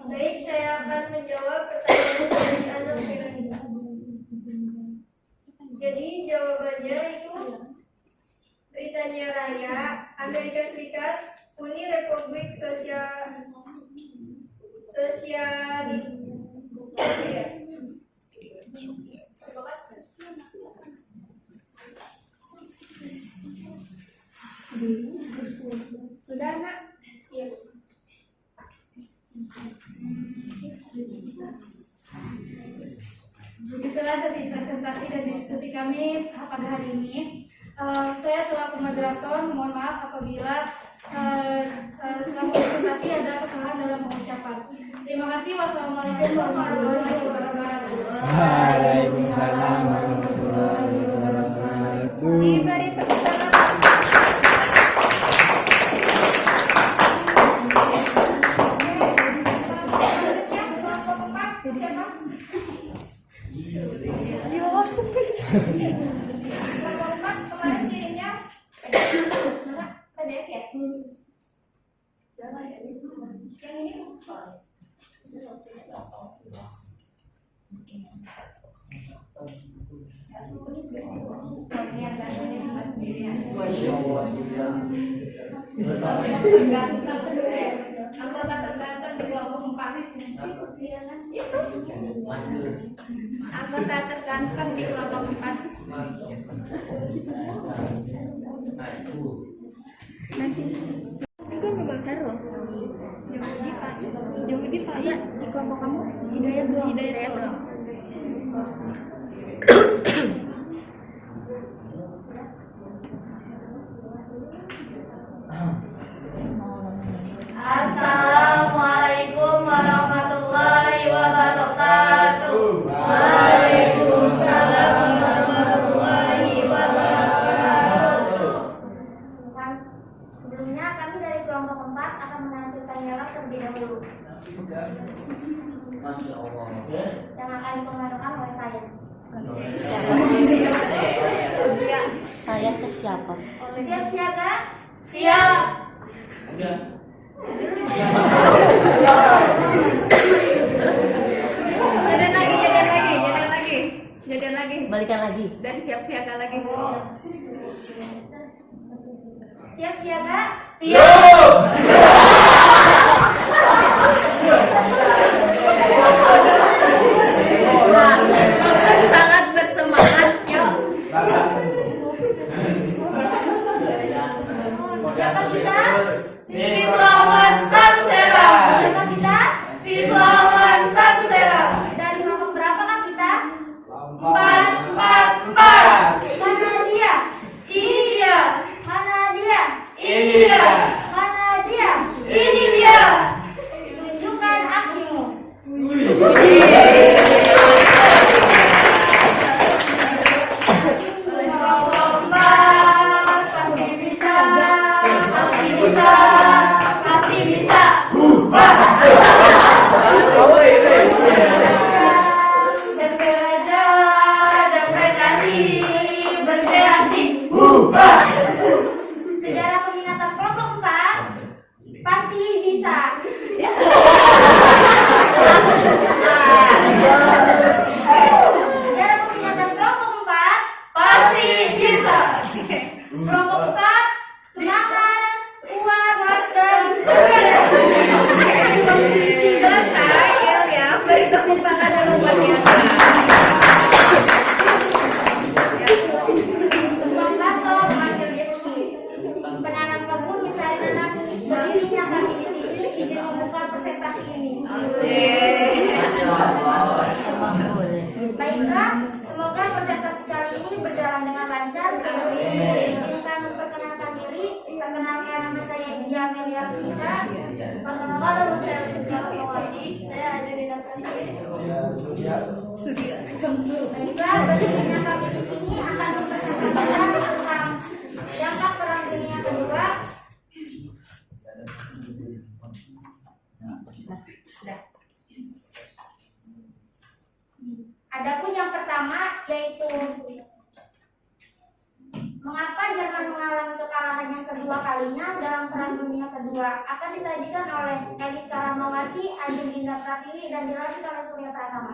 Baik, saya akan menjawab pertanyaan dari Adam Firmansyah. Jadi jawabannya itu Britania Raya, Amerika Serikat, Uni Republik Sosialis. Ya. Sudah nak? Iya. Begitulah sesi presentasi dan diskusi kami pada hari ini. Saya selaku moderator mohon maaf apabila selama presentasi ada kesalahan dalam pengucapan. Terima kasih. Wassalamualaikum warahmatullahi wabarakatuh. Waalaikumsalam warahmatullahi wabarakatuh. Diberi tepuk tangan. Kemarin kirimnya PDF ya? Yang ini ini agak sulit mas sendirian. Anggota terganteng di kelompok 4 itu anggota terganteng di kelompok 4. Nanti itu memang baru Jauh di Pak ya, di kelompok kamu Hidayat doang. Assalamualaikum warahmatullahi wabarakatuh. Waalaikumsalam warahmatullahi wabarakatuh. Sebelumnya kami dari kelompok 4 akan menampilkan dialog terlebih dahulu Masya Allah. yang akan dipemandukan oleh saya. Saya ke siapa? Siap siaga. Siap. Udah. Jadian lagi. Balikan lagi. Dan siap siaga lagi. Siap siaga. Sangat bersemangat. Yuk. Siapa kita? Siswawan Samsera. Siapa kita? Siswawan Samsera. Dari kelompok berapa kak kita? 4. Mana dia? Ini dia. Mana dia? Ini dia. Mana dia? Ini dia. Tunjukkan aksimu. Pasti bisa. Pasti bisa. Pasti bisa. Bekerja dan berkreasi. Berkreasi. Sejarah peminatan kelompok 4 pasti bisa. Sejarah peminatan kelompok 4 Pasti bisa. kelompok 4 semangat, kuat dan Selesai ya. Beri tepuk tangan dulu buat dia. Tukang bakso manggil Yeski. Penanam kebun mencari nanami. Berdirinya kami di sini izin membuka presentasi ini. Emang boleh. Baiklah, semoga presentasi kali ini berjalan dengan lancar. Kami izinkan memperkenalkan diri. Perkenalkan nama saya Gia Amelia Rita. Perkenalkan nama saya Rizka Pawadi. Saya Adelina Pratili. Baiklah, berdirinya kami di sini akan memperkenalkan tentang dampak Perang Dunia Kedua. Adapun yang pertama yaitu mengapa Jerman mengalami kekalahan yang kedua kalinya dalam Perang Dunia Kedua akan disajikan oleh Elis Karamawati, Adelina Pratili dan dilanjutkan oleh Surya Pratama.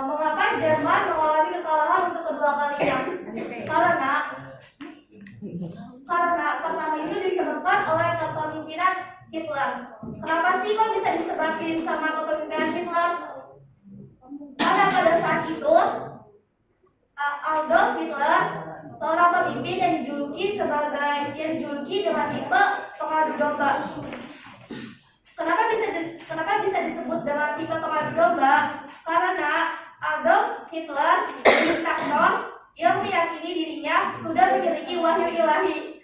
Mengapa Jerman mengalami kekalahan untuk kedua kalinya? Karena pertama itu disebabkan oleh kepemimpinan Hitler. Kenapa sih kok bisa disebabkan sama kepemimpinan Hitler? Karena pada saat itu Adolf Hitler seorang pemimpin yang dijuluki dengan tipe pengadu domba. Kenapa bisa disebut dengan tipe pengadu domba? Karena Adolf Hitler diktator yang meyakini dirinya sudah memiliki wahyu ilahi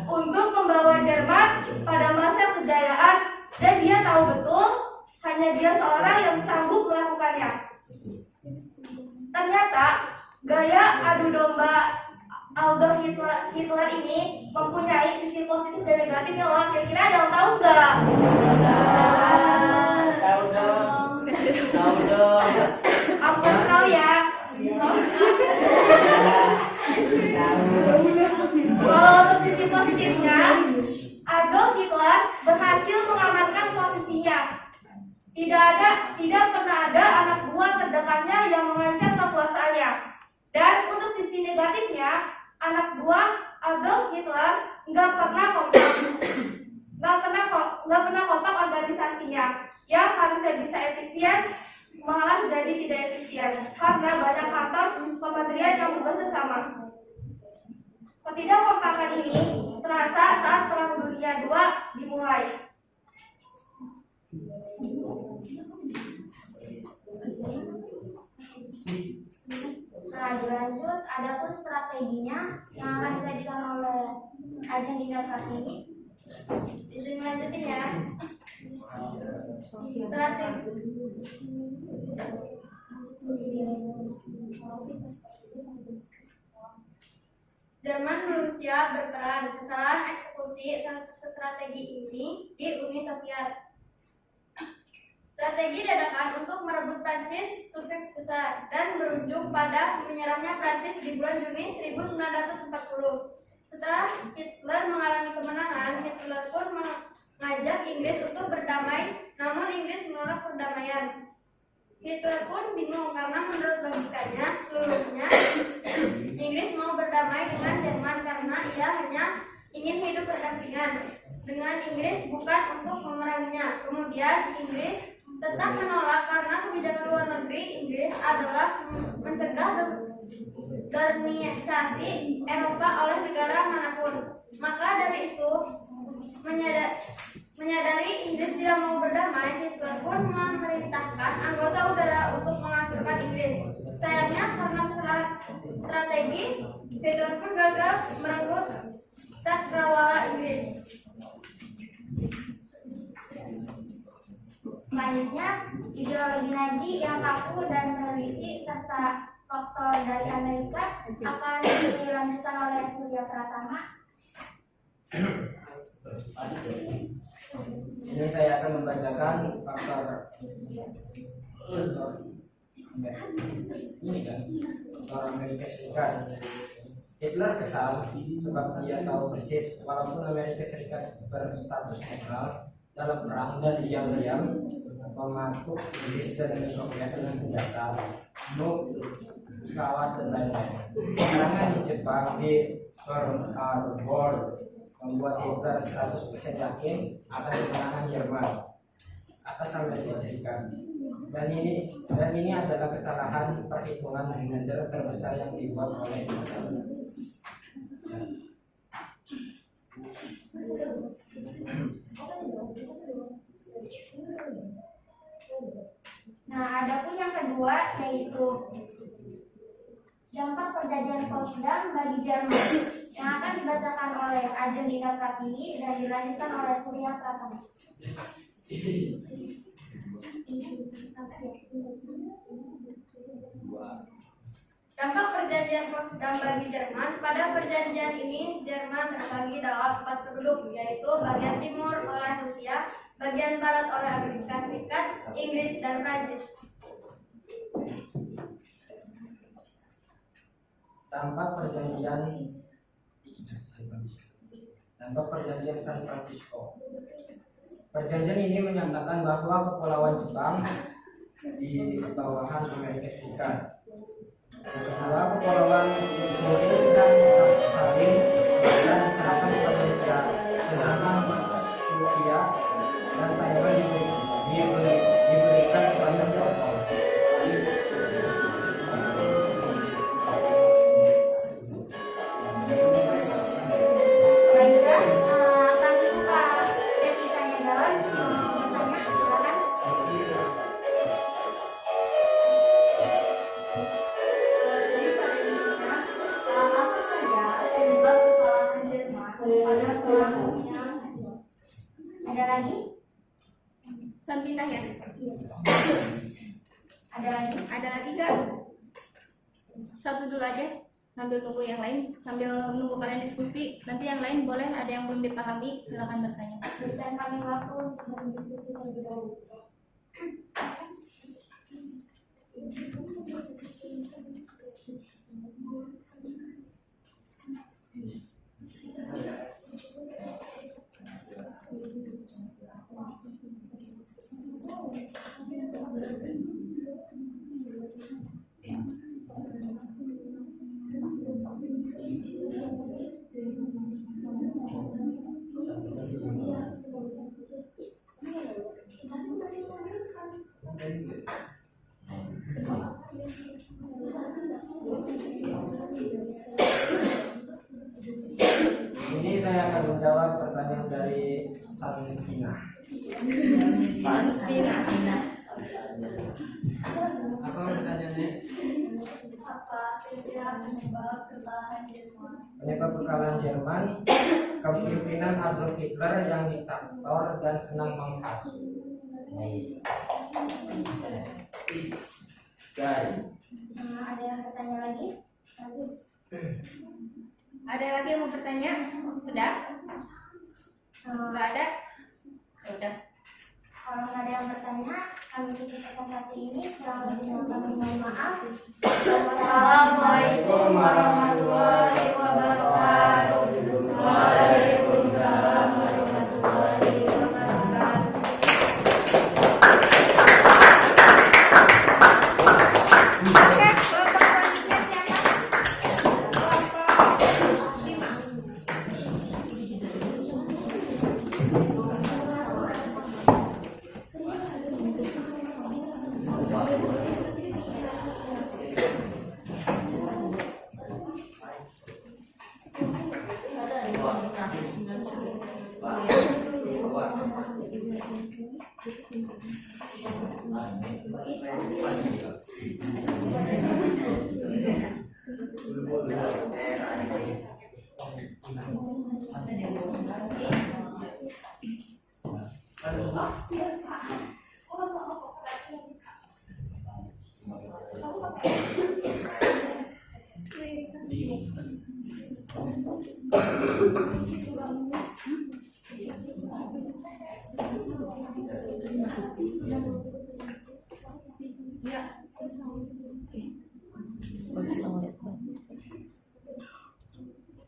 untuk membawa Jerman pada masa kejayaan, dan dia tahu betul hanya dia seorang yang sanggup melakukannya. Ternyata gaya adu domba Adolf Hitler ini mempunyai sisi positif dan negatifnya loh. Kira-kira ada yang tahu nggak? Tahu dong. Ampun tahu ya. Kalau untuk sisi positifnya, Adolf Hitler berhasil mengamankan posisinya. Tidak pernah ada anak buah terdekatnya yang mengancam kekuasaannya. Dan untuk sisi negatifnya, anak buah Adolf Hitler nggak pernah kompak organisasinya, yang harusnya bisa efisien malah jadi tidak efisien karena banyak kantor kementerian yang bekerja sama. Ketidakkompakan ini terasa saat Perang Dunia II dimulai. Nah, dilanjut, adapun strateginya yang akan disajikan oleh Ajeng Dinda Pratiwi. Bisa lanjutin ya. Jerman belum siap berperan. Kesalahan eksekusi strategi ini di Uni Soviet. Strategi dadakan untuk merebut Prancis sukses besar dan berujung pada menyerahnya Prancis di bulan Juni 1940. Setelah Hitler mengalami kemenangan, Hitler pun mengajak Inggris untuk berdamai, namun Inggris menolak perdamaian. Hitler pun bingung karena menurut logikanya seluruhnya Inggris mau berdamai dengan Jerman karena ia hanya ingin hidup berdampingan dengan Inggris, bukan untuk memeranginya. Kemudian Inggris tetap menolak karena kebijakan luar negeri Inggris adalah mencegah modernisasi Eropa oleh negara manapun. Maka dari itu, menyadari Inggris tidak mau berdamai, Hitler pun memerintahkan anggota udara untuk menghancurkan Inggris. Sayangnya karena kesalahan strategi, Hitler pun gagal merenggut cakrawala Inggris. Selanjutnya, ideologi Nazi yang kaku dan menelisik serta faktor dari Amerika akan dilanjutkan oleh Surya Pratama. Ini saya akan membacakan faktor ini kan, faktor Amerika Serikat. Hitler kesal sebab dia tahu persis walaupun Amerika Serikat berstatus netral dalam perang dan diam-diam mematuk Inggris dan Uni Soviet dengan senjata, nuk, pesawat dan lain-lain. Serangan di Jepang di Pearl Harbor membuat Hitler 100% yakin akan kemenangan Jerman atas Amerika Serikat. Dan ini adalah kesalahan perhitungan blunder terbesar yang dibuat oleh Hitler. Nah, adapun yang kedua yaitu dampak perjanjian Potsdam bagi Jerman yang akan dibacakan oleh Ajeng Dinda Pratiwi dan dilanjutkan oleh Surya Pratama. Dampak perjanjian Potsdam bagi Jerman. Pada perjanjian ini, Jerman terbagi dalam 4 penduduk, yaitu bagian timur oleh Rusia, bagian barat oleh Amerika Serikat, Inggris, dan Prancis. Dampak perjanjian San Francisco. Perjanjian ini menyatakan bahwa kepulauan Jepang di bawahan Amerika Serikat. Kedua, kepulauan Maluku dan Sakhalin dan diserahkan kepada Rusia, sedangkan Rusia dan Taiwan diberikan kepada Tiongkok. Baiklah, kami buka sesi tanya jawab. Bertanya, silakan. Jadi pada intinya, apa saja penyebab kekalahan Jerman pada Perang Dunia? Ada lagi? Santinah ya? Ada lagi? Ada lagi nggak? Satu dulu aja, sambil nunggu yang lain, sambil nunggu kalian diskusi. Nanti yang lain boleh ada yang belum dipahami, silakan bertanya. Berikan kami waktu untuk berdiskusi terlebih dahulu. Ini saya akan menjawab pertanyaan dari Santina. Apa pertanyaannya? Apa saja penyebab kekalahan Jerman? Penyebab kekalahan Jerman, kepemimpinan Adolf Hitler yang diktator dan senang menghasut. Ada yang bertanya lagi? Ada lagi yang mau bertanya? Sudah? Nggak ada? Ya udah. Kalau nggak ada yang bertanya, kami tutup presentasi ini. Kurang lebihnya kami mohon maaf. Assalamualaikum warahmatullahi wabarakatuh. Waalaikumsalam warahmatullahi wabarakatuh. Oke, kelompok selanjutnya siapa? Kelompok 5.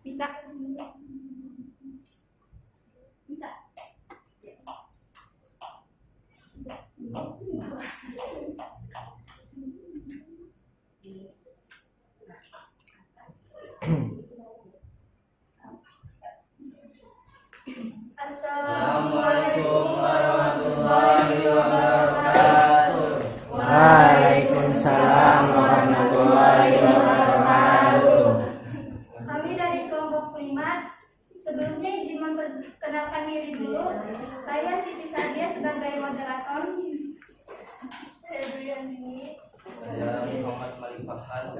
Bisa? Bisa? Assalamualaikum warahmatullahi wabarakatuh. Waalaikumsalam warahmatullahi wabarakatuh. Kami dari kelompok 5. Sebelumnya izin memperkenalkan diri dulu. Saya Siti Sadia sebagai moderator. Saya Duyan Dini. Saya Muhammad Malik Fakhan.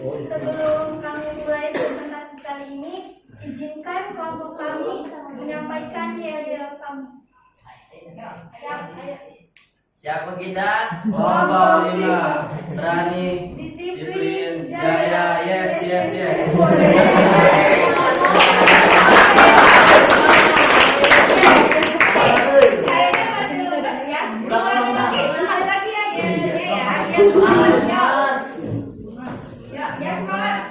Sebelum kami mulai presentasi kali ini, izinkan kelompok kami menyampaikan yel-yel kami. Siapa kita? Kelompok 5 berani, disiplin, jaya, yes, yes, yes. Kayaknya masih lepas ya. Oke, sekali lagi ya. Ya, semangat. Ya, semangat.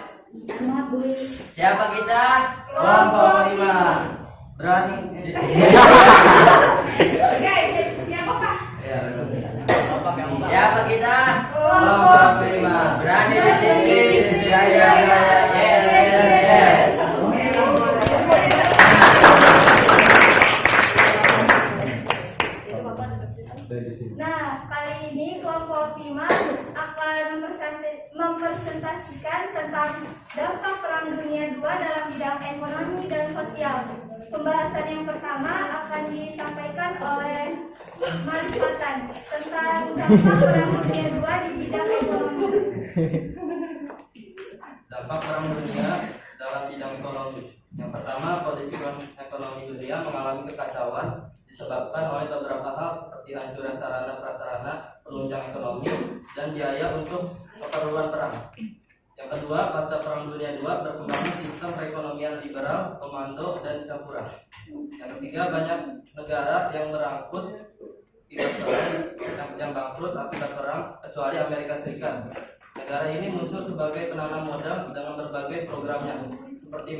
Siapa kita? Kelompok 5 berani. Oke, siapa Pak? Siapa kita? Kelompok 5 Berani disiplin, jaya, jaya, yes, yes, yes. Nah, kali ini kelompok 5 akan mempresentasikan tentang dampak Perang Dunia II dalam bidang ekonomi dan sosial. Pembahasan yang pertama akan disampaikan oleh Mas Fatan tentang dampak Perang Dunia II di bidang ekonomi. Dampak Perang Dunia dalam bidang ekonomi. Yang pertama, kondisi ekonomi dunia mengalami kekacauan disebabkan oleh beberapa hal seperti hancurnya sarana prasarana penunjang ekonomi dan biaya untuk keperluan perang. Yang kedua, pasca Perang Dunia II berkembangnya sistem perekonomian liberal, komando, dan campuran. Yang ketiga, banyak negara yang merangkut yang bangkrut akibat perang, kecuali Amerika Serikat. Negara ini muncul sebagai penanam modal dengan berbagai programnya, seperti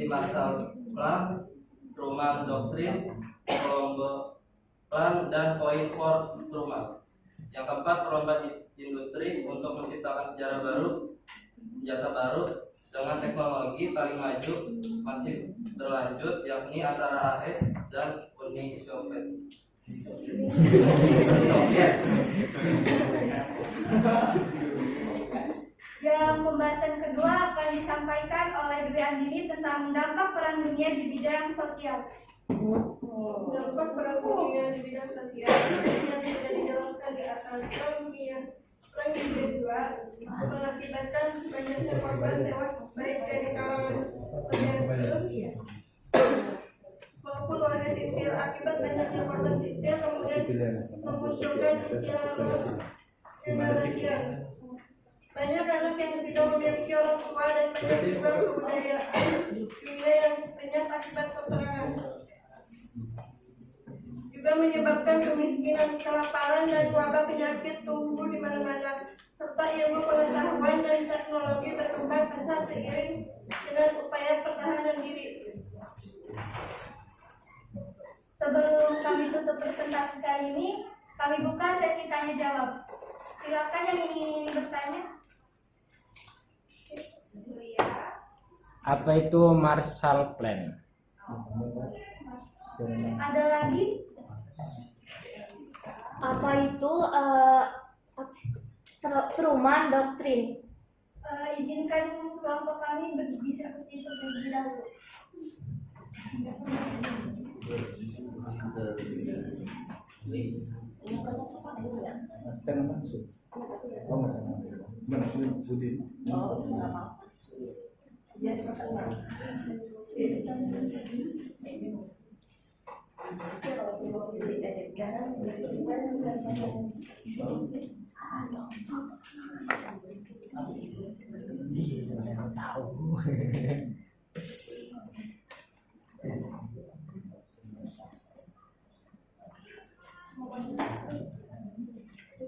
Marshall Plan, Truman Doctrine, Colombo Plan, dan Point for Truman. Yang keempat, perlombaan industri untuk menciptakan senjata baru dengan teknologi paling maju masih berlanjut, yakni antara AS dan Uni Soviet. Yang pembahasan kedua akan disampaikan oleh Dwi persatukan diri tentang dampak Perang Dunia di bidang sosial. Dampak Perang Dunia di bidang sosial yang sudah dijelaskan di atas. Perang Dunia II mengakibatkan banyaknya korban tewas baik dari kalangan penduduk maupun warga sipil. Akibat banyaknya korban sipil kemudian memunculkan istilah luas kebahagiaan. Banyak anak yang tidak memiliki orang tua dan banyak juga kebudayaan dunia yang lenyap akibat peperangan. Juga menyebabkan kemiskinan, kelaparan, dan wabah penyakit tumbuh di mana-mana, serta ilmu pengetahuan dan teknologi berkembang pesat seiring dengan upaya pertahanan diri. Sebelum kami tutup presentasi kali ini, kami buka sesi tanya jawab. Silakan yang ingin bertanya. Apa itu Marshall Plan? Ada lagi? Apa itu Truman Doctrine? Izinkan kelompok kami berdiskusi terlebih dahulu.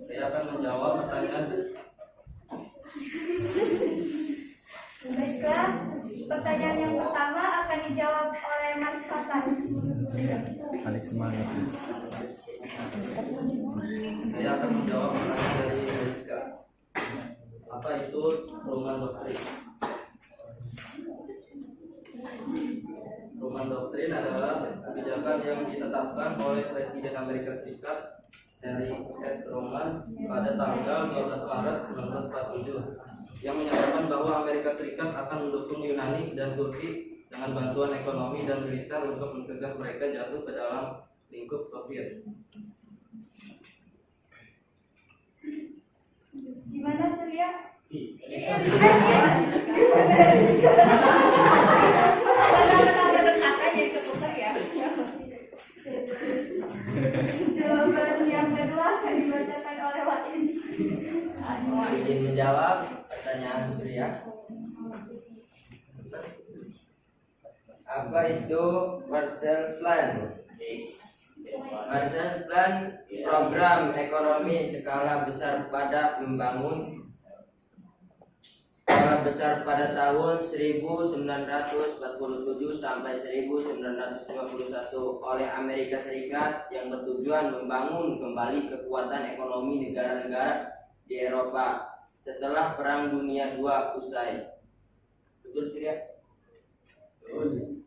Saya akan menjawab pertanyaan. Baiklah, pertanyaan yang pertama akan dijawab oleh Mas Hasan. Saya akan menjawab pertanyaan dari Rizka. Apa itu Truman Doctrine? Truman Doctrine adalah kebijakan yang ditetapkan oleh Presiden Amerika Serikat Harry S. Truman pada tanggal 12 Maret 1947 yang menyatakan bahwa Amerika Serikat akan mendukung Yunani dan Turki dengan bantuan ekonomi dan militer untuk mencegah mereka jatuh ke dalam lingkup Soviet. Gimana Surya? Jawaban yang kedua akan dibacakan oleh Wakil. Izin menjawab pertanyaan Surya. Apa itu Marshall Plan? Marshall Plan program ekonomi skala besar pada tahun 1947 sampai 1951 oleh Amerika Serikat yang bertujuan membangun kembali kekuatan ekonomi negara-negara di Eropa setelah Perang Dunia II usai. Betul Surya? Betul.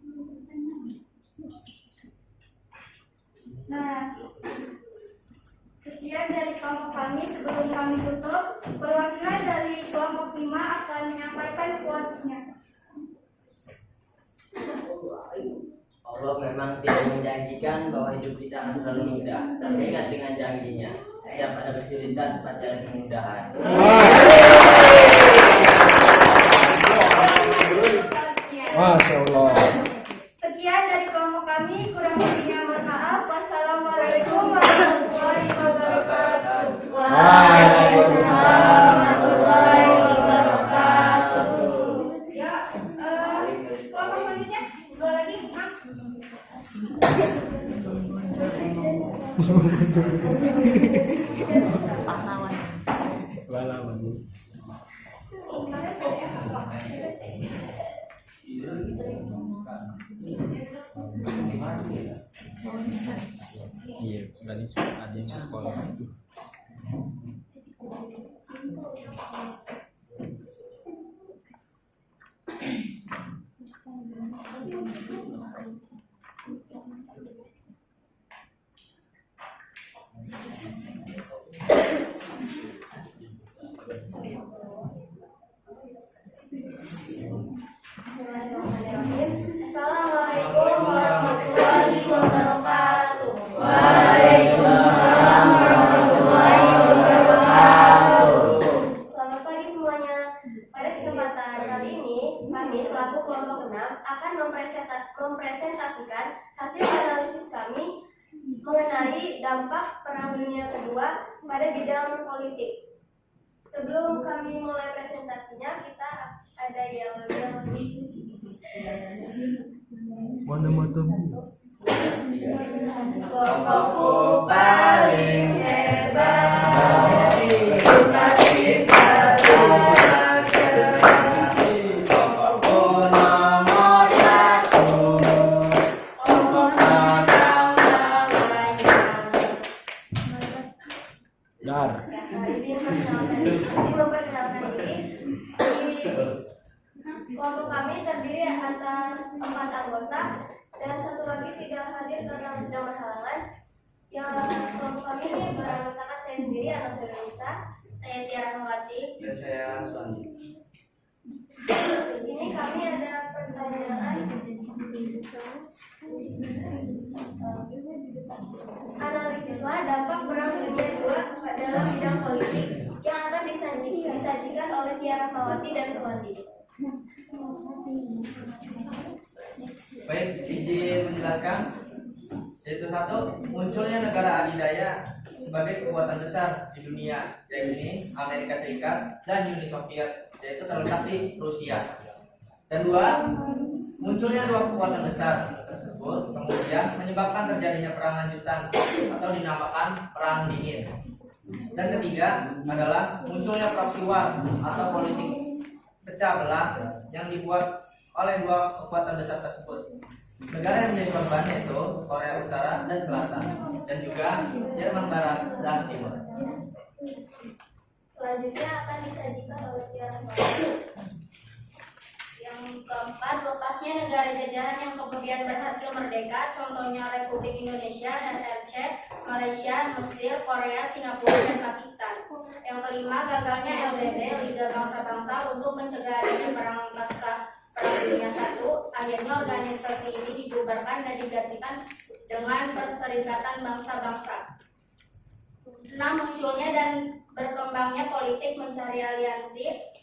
Nah, sekian dari kelompok kami. Sebelum kami tutup, perwakilan dari kelompok 5 akan menyampaikan quotes-nya. Allah memang tidak menjanjikan bahwa hidup kita akan selalu mudah, tapi ingat dengan janjinya, setiap ada kesulitan pasti ada kemudahan. Masya Allah. Sekian dari kelompok kami. Kurang lebihnya mohon maaf. Wassalamualaikum warahmatullahi wabarakatuh. Waalaikumsalam warahmatullahi wabarakatuh. Ya, kelompok selanjutnya dua lagi, Mas. Pahlawan. Iya, dari ada yang sekolah. Bismillahirrahmanirrahim. kami selaku kelompok 6 akan mempresentasikan hasil analisis kami mengenai dampak Perang Dunia Kedua pada bidang politik. Sebelum kami mulai presentasinya, kita ada yang kelompokku paling hebat, kita memperkenalkan diri. Kelompok kami terdiri atas 4 anggota dan satu lagi tidak hadir karena sedang berhalangan. Yang kelompok kami ini beranggotakan saya sendiri, anak Indonesia, saya Tiara Mawati, Dan saya Suandi. Di sini kami ada pertanyaan. Analisislah dampak Perang Dunia II dalam bidang politik yang akan disajikan oleh Tiara Mawati dan Suwandi. Baik, izin menjelaskan. Yaitu satu, munculnya negara adidaya sebagai kekuatan besar di dunia, yaitu Amerika Serikat dan Uni Soviet, yaitu terletak di Rusia. Dan dua, munculnya dua kekuatan besar tersebut kemudian menyebabkan terjadinya perang lanjutan atau dinamakan perang dingin. Dan ketiga adalah munculnya proxy war atau politik pecah belah yang dibuat oleh dua kekuatan besar tersebut. Negara yang menjadi korbannya itu Korea Utara dan Selatan, dan juga Jerman Barat dan Timur. Selanjutnya akan disajikan oleh Tiara Mawati. Yang keempat, lepasnya negara jajahan yang kemudian berhasil merdeka, contohnya Republik Indonesia dan RC, Malaysia, Mesir, Korea, Singapura, dan Pakistan. Yang kelima, gagalnya LBB, Liga Bangsa-Bangsa, untuk mencegah adanya perang pasca Perang Dunia I. Akhirnya organisasi ini dibubarkan dan digantikan dengan Perserikatan Bangsa-Bangsa. 6. Munculnya dan berkembangnya politik mencari aliansi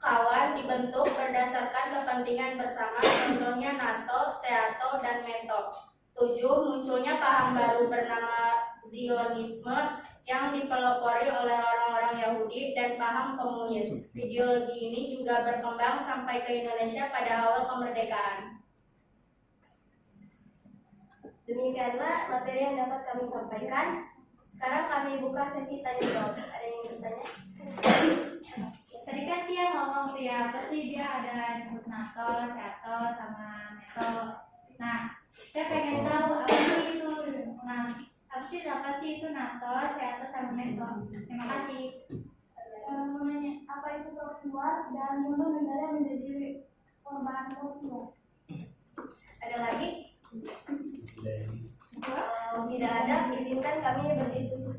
kawan dibentuk berdasarkan kepentingan bersama, contohnya NATO, SEATO, dan METO. 7. Munculnya paham baru bernama Zionisme yang dipelopori oleh orang-orang Yahudi dan paham komunis. Ideologi ini juga berkembang sampai ke Indonesia pada awal kemerdekaan. Demikianlah materi yang dapat kami sampaikan. Sekarang kami buka sesi tanya jawab. Ada yang ingin bertanya? Tadi kan dia ngomong tuh ya, pasti dia ada nyebut NATO, SEATO, sama METO. Nah, saya pengen tahu apa sih itu NATO, SEATO, sama METO. Terima kasih. Menanya apa itu proxy war dan contoh negara yang menjadi korban proxy war. Ada lagi? Kalau tidak ada, izinkan kami berdiskusi.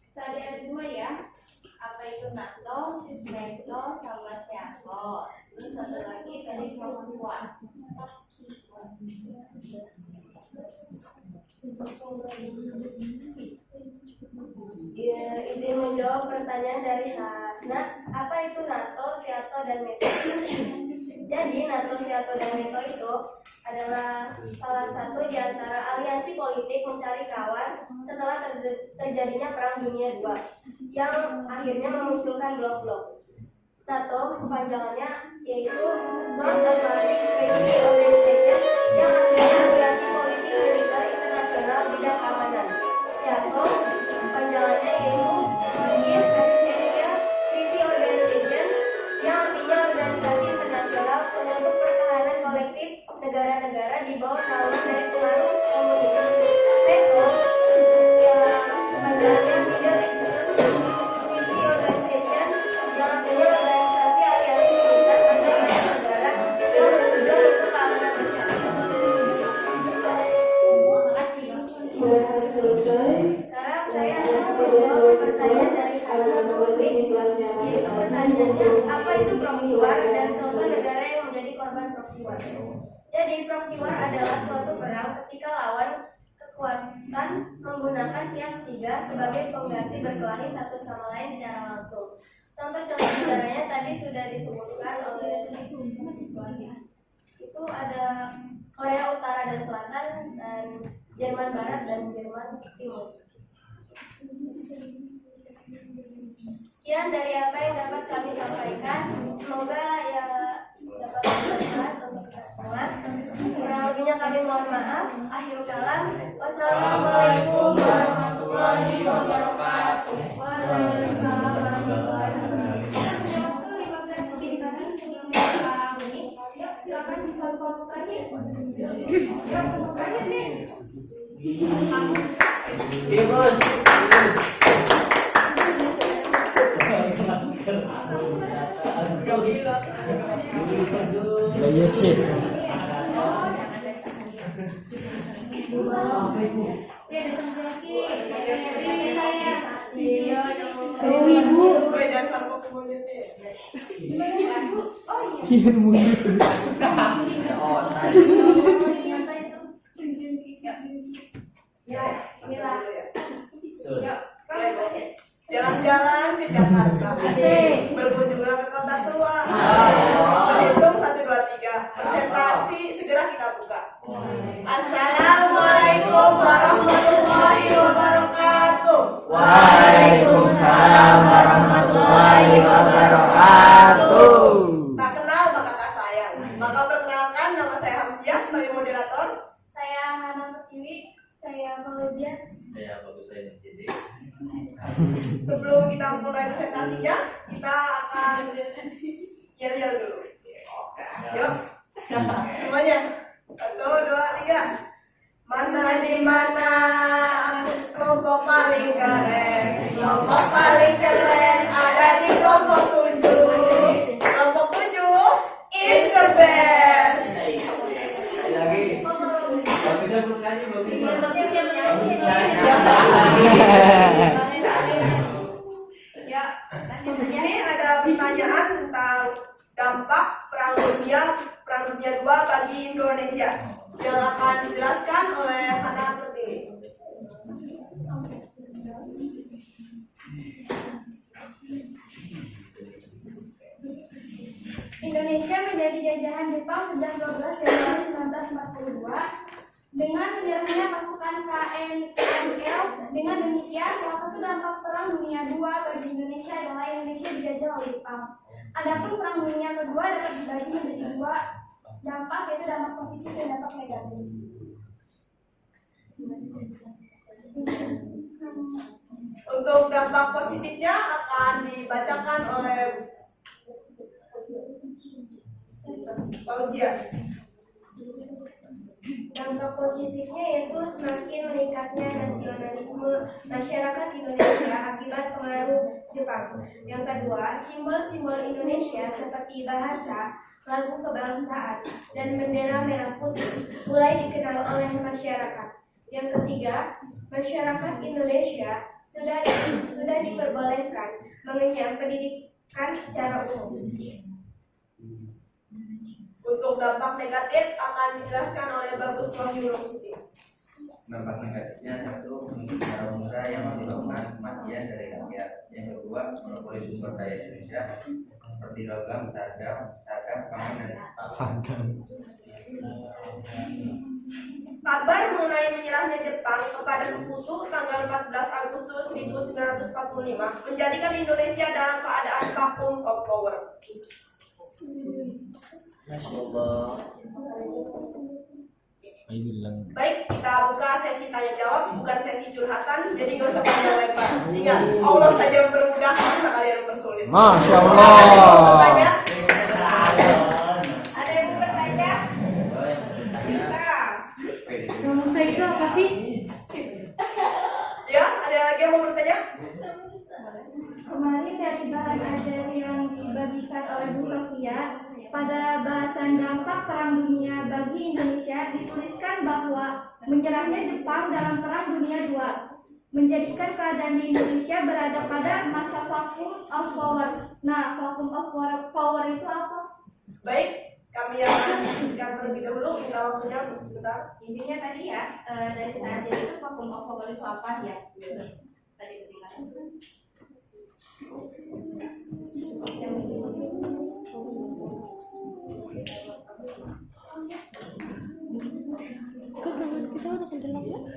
Saya ada 2 ya. Apa itu NATO, METO, sama SEATO. Terus satu lagi tadi proxy war. Izin menjawab pertanyaan dari Hasna. Apa itu NATO, SEATO, dan METO? Jadi NATO, SEATO, dan METO itu adalah salah satu di antara aliansi politik mencari kawan setelah terjadinya Perang Dunia II yang akhirnya memunculkan blok-blok. NATO kepanjangannya yaitu North Atlantic Treaty Organization yang artinya aliansi politik militer internasional bidang keamanan. SEATO kepanjangannya yaitu East Asia Treaty Organization yang artinya organisasi internasional untuk pertahanan kolektif negara-negara di bawah naungan dari pengaruh komunis. METO yang kepanjangannya Middle East Treaty Organization yang artinya organisasi aliansi militer antar banyak negara yang bertujuan untuk keamanan bersama. Sekarang saya akan menjawab pertanyaan dari Hana Nurwi. Yaitu pertanyaannya, apa itu proxy war dan contoh negara yang menjadi korban proxy war? Jadi proxy war adalah suatu perang ketika lawan kekuatan menggunakan pihak ketiga sebagai pengganti berkelahi satu sama lain secara langsung. Contoh-contoh negaranya tadi sudah disebutkan oleh itu ada Korea Utara dan Selatan dan Jerman Barat dan Jerman Timur. Sekian dari apa yang dapat kami sampaikan. Semoga ya dapat bermanfaat untuk kita semua. Kurang lebihnya kami mohon maaf. Akhirul kalam. Wassalamualaikum warahmatullahi wabarakatuh. Waalaikumsalam warahmatullahi wabarakatuh. Waktu 15 menit lagi sebelum kita break. Yuk, silakan kelompok terakhir. Yuk, kelompok terakhir nih. Bos. Gaya sih. Jalan-jalan ke Jakarta, berkunjunglah ke kota tua. Berhitung 1, 2, 3. Presentasi segera kita buka. Assalamualaikum warahmatullahi wabarakatuh. Waalaikumsalam warahmatullahi wabarakatuh. Tak kenal maka tak sayang. Maka perkenalkan, nama saya Hamziah sebagai moderator. Saya Hana Pertiwi. Saya Fauzia. Saya bagus saya di sini. Sebelum kita mulai presentasinya, kita akan yel-yel dulu. Yuk, semuanya. 1, 2, 3. Mana di mana kelompok paling keren? Kelompok paling keren ada di kelompok 7. Kelompok 7 is the best. Lagi. Bagusnya belum nyanyi, bagus. Ini ada pertanyaan tentang dampak Perang Dunia II bagi Indonesia yang akan dijelaskan oleh Hana Pertiwi. Indonesia menjadi jajahan Jepang sejak 12 Januari 1942 dengan menyerahnya pasukan KNL. Dengan demikian, salah satu dampak Perang Dunia II bagi Indonesia adalah Indonesia dijajah oleh Jepang. Adapun Perang Dunia Kedua dapat dibagi menjadi 2 dampak, yaitu dampak positif dan dampak negatif. Untuk dampak positifnya akan dibacakan oleh Fauzia. Dampak positifnya yaitu semakin meningkatnya nasionalisme masyarakat Indonesia akibat pengaruh Jepang. Yang kedua, simbol-simbol Indonesia seperti bahasa, lagu kebangsaan, dan bendera merah putih mulai dikenal oleh masyarakat. Yang ketiga, masyarakat Indonesia sudah diperbolehkan mengenyam pendidikan secara umum. Untuk dampak negatif akan dijelaskan oleh Bagus Wahyu Roksiti. Dampak negatifnya satu, para pengusaha yang menyebabkan kematian dari rakyat. Yang kedua, monopoli sumber daya Indonesia seperti logam, sagam, pangan, dan Sagam. Kabar mengenai menyerahnya Jepang kepada Sekutu tanggal 14 Agustus 1945 menjadikan Indonesia dalam keadaan vacuum of power. Baik, kita buka sesi tanya jawab, bukan sesi curhatan, jadi gak usah panjang lebar. Ingat, Allah saja yang bermudah, masa kalian mempersulit. Masya Allah. Ada yang mau bertanya? Romusa itu apa sih? Ya, ada lagi yang mau bertanya? Kemarin dari bahan ajar yang dibagikan oleh Bu Sofia, pada bahasan dampak Perang Dunia bagi Indonesia dituliskan bahwa menyerahnya Jepang dalam Perang Dunia II menjadikan keadaan di Indonesia berada pada masa vacuum of power. Nah, vacuum of power itu apa? Baik, kami akan diskusikan terlebih dahulu. Minta waktunya untuk sebentar. Intinya tadi ya, dari saat jadi itu vakum of power itu apa ya? Tadi ketinggalan.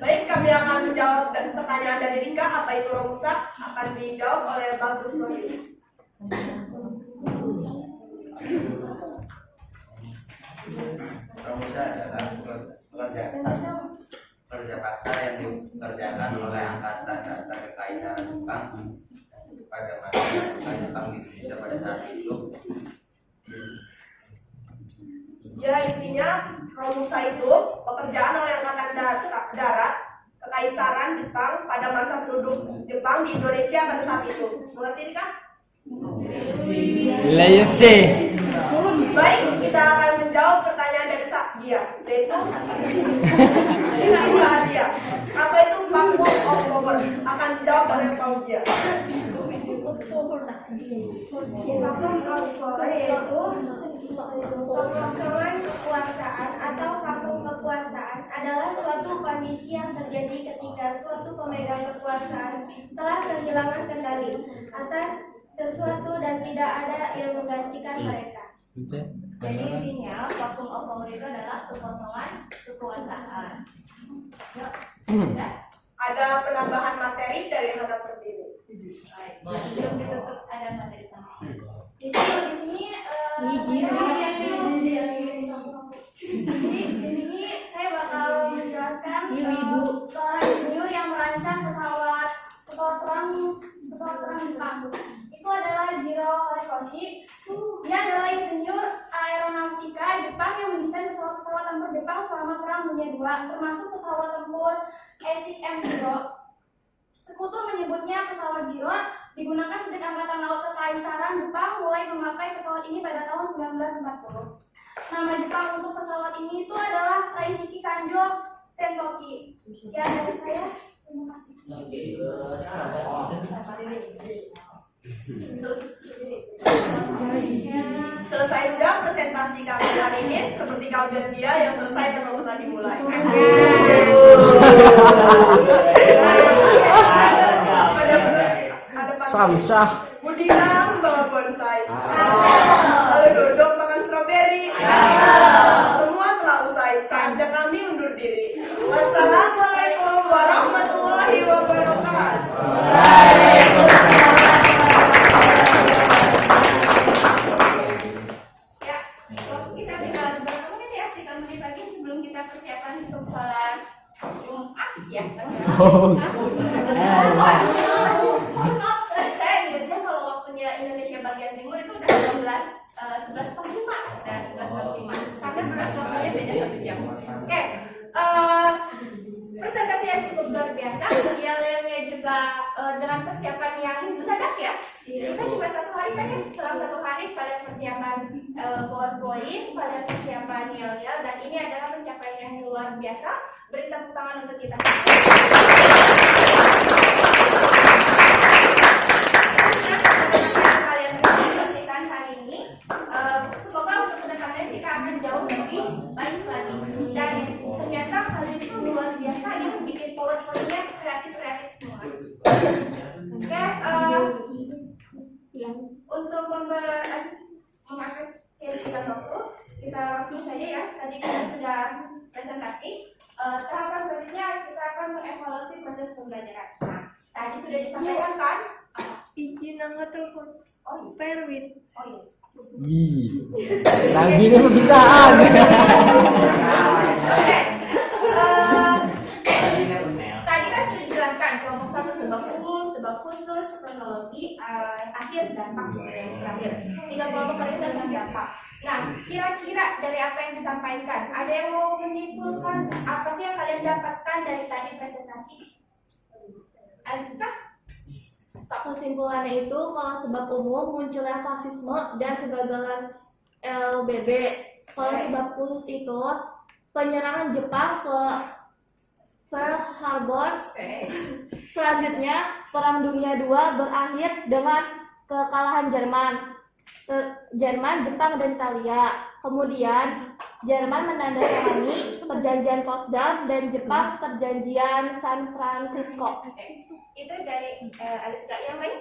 Baik, kami akan menjawab pertanyaan dari Rika. Apa itu Romusa? Akan dijawab oleh Bagus Wahyu. Romusa adalah kerja paksa yang dikerjakan oleh Angkatan Dasar Kekaisaran Jepang pada masa Jepang di Indonesia pada saat itu. Ya, intinya Romusa itu pekerjaan oleh Angkatan Darat Kekaisaran Jepang pada masa penduduk Jepang di Indonesia pada saat itu. Mengerti kah? Lese. Baik, kita akan menjawab pertanyaan dari dia, yaitu dia. Apa itu vakum of power? Akan dijawab oleh Faugia. Vakum of power yaitu kekosongan kekuasaan atau vakum kekuasaan adalah suatu kondisi yang terjadi ketika suatu pemegang kekuasaan telah kehilangan kendali atas sesuatu dan tidak ada yang menggantikan mereka. Jadi intinya vakum of power itu adalah kekosongan kekuasaan. Ada penambahan materi dari Hana Pertiwi. Belum ditutup ada materi tambahan. Jadi di sini di sini saya bakal menjelaskan seorang insinyur yang merancang pesawat perang Jepang. Itu adalah Jiro Horikoshi. Dia adalah insinyur aeronautika Jepang yang mendesain pesawat tempur Jepang selama Perang Dunia II, termasuk pesawat tempur SIM-0. Sekutu menyebutnya pesawat Zero, digunakan sejak Angkatan Laut Kekaisaran Jepang mulai memakai pesawat ini pada tahun 1940. Nama Jepang untuk pesawat ini itu adalah Taishiki Kanjo Sentoki. Sekian dari saya. Terima kasih. Selesai sudah presentasi kami hari ini. Seperti kau dan dia yang selesai dan pernah dimulai. Samsah. Budina membawa bonsai. Lalu dodok makan stroberi. Semua telah usai. Saatnya kami undur diri. Wassalamualaikum warahmatullahi wabarakatuh. Ya, kita tinggal beberapa menit ya, 3 menit lagi sebelum kita persiapan untuk sholat Jumat ya. Saya ingatnya kalau waktunya Indonesia bagian timur itu udah 11.45 karena beras waktunya beda 1 jam. Oke, presentasi yang cukup luar biasa, yel-yelnya juga dengan persiapan yang mendadak ya. Kita cuma 1 hari kan ya, setelah 1 hari kalian persiapan PowerPoint, kalian persiapan yel-yel, dan ini adalah pencapaian yang luar biasa. Beri tepuk tangan untuk kita. Kalian presentasikan hari ini, semoga untuk kedepannya kita akan jauh lebih baik lagi. Dan ternyata kalian itu luar biasa yang bikin PowerPoint-nya kreatif semua. Oke, untuk mengapresiasikan waktu, kita langsung saja ya. Tadi kita sudah presentasi. Tahapan selanjutnya kita akan mengevaluasi proses pembelajaran. Nah, tadi sudah disampaikan kan? Izin angkat telepon. Oh iya. Perwit. Oh iya. Wih, lagi ini pembisaan. Oke. Tadi kan sudah dijelaskan kelompok 1 sebab umum, sebab khusus, kronologi, akhir, dampak yang terakhir. 3 kelompok tadi tentang dampak. Nah, kira-kira dari apa yang disampaikan, ada yang mau menyimpulkan apa sih yang kalian dapatkan dari tadi presentasi? Aliska? Kesimpulannya itu kalau sebab umum munculnya fasisme dan kegagalan LBB. Kalau sebab khusus itu penyerangan Jepang ke Pearl Harbor. Selanjutnya Perang Dunia II berakhir dengan kekalahan Jerman, Jepang dan Italia. Kemudian Jerman menandatangani perjanjian Potsdam dan Jepang perjanjian San Francisco. Oke. Itu dari Aliska. Yang lain?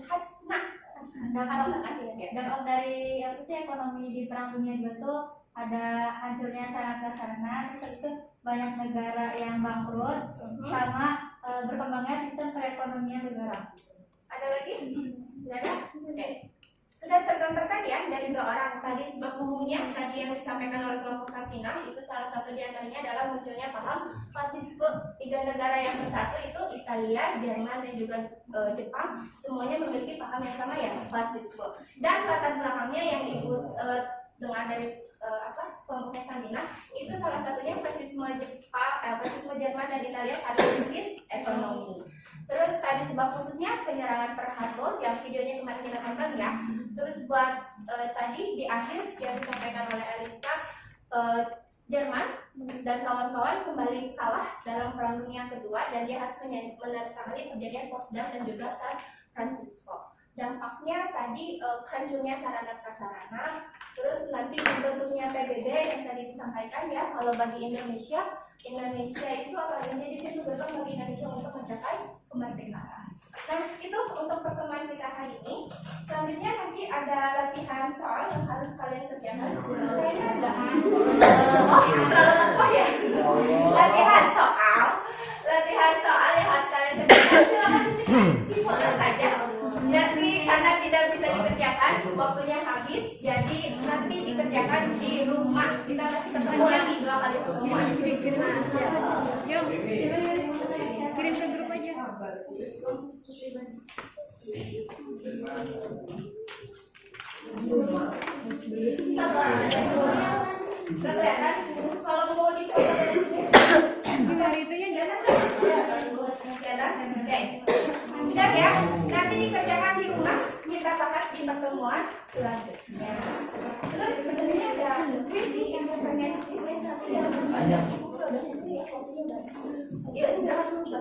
Hasna. Dampak dari apa sih ekonomi di Perang Dunia II tuh ada hancurnya sarana prasarana, terus itu banyak negara yang bangkrut, sama berkembangnya sistem perekonomian negara. Ada lagi? Tidak ada? Oke. Sudah tergambarkan ya dari dua orang tadi sebab umumnya tadi yang disampaikan oleh kelompok Sakinah itu salah satu diantaranya adalah munculnya paham fasisme. Tiga negara yang bersatu itu Italia, Jerman dan juga Jepang semuanya memiliki paham yang sama ya, fasisme. Dan latar belakangnya yang ibu dengar dari kelompoknya Sakinah itu salah satunya fasisme fasisme Jerman dan Italia pada krisis ekonomi. Terus tadi sebab khususnya penyerangan Pearl Harbor yang videonya kemarin kita tonton ya. Terus buat tadi di akhir yang disampaikan oleh Aliska, Jerman dan kawan-kawan kembali kalah dalam Perang Dunia Kedua dan dia harus menandatangani perjanjian Potsdam dan juga San Francisco. Dampaknya tadi hancurnya sarana prasarana, terus nanti bentuknya PBB yang tadi disampaikan ya. Kalau bagi Indonesia itu akan menjadi pintu gerbang bagi Indonesia untuk mencapai kemerdekaan. Nah, itu untuk pertemuan kita hari ini. Selanjutnya nanti ada latihan soal yang harus kalian kerjakan. Kayaknya ada. Latihan soal yang harus kalian kerjakan. Silakan difoto saja. Nanti karena tidak bisa dikerjakan, waktunya habis. Jadi nanti dikerjakan di rumah. Kita masih ketemu lagi 2 kali pertemuan. Kirim ke grup aja. Kelihatan kalau mau dicoba dari sini. Gimana itunya jangan. Oke. Sudah ya. Nanti dikerjakan di rumah. Kita bahas di pertemuan selanjutnya. Terus sebenarnya ada quiz sih yang pengen quiznya tapi yang banyak. Yuk istirahat dulu.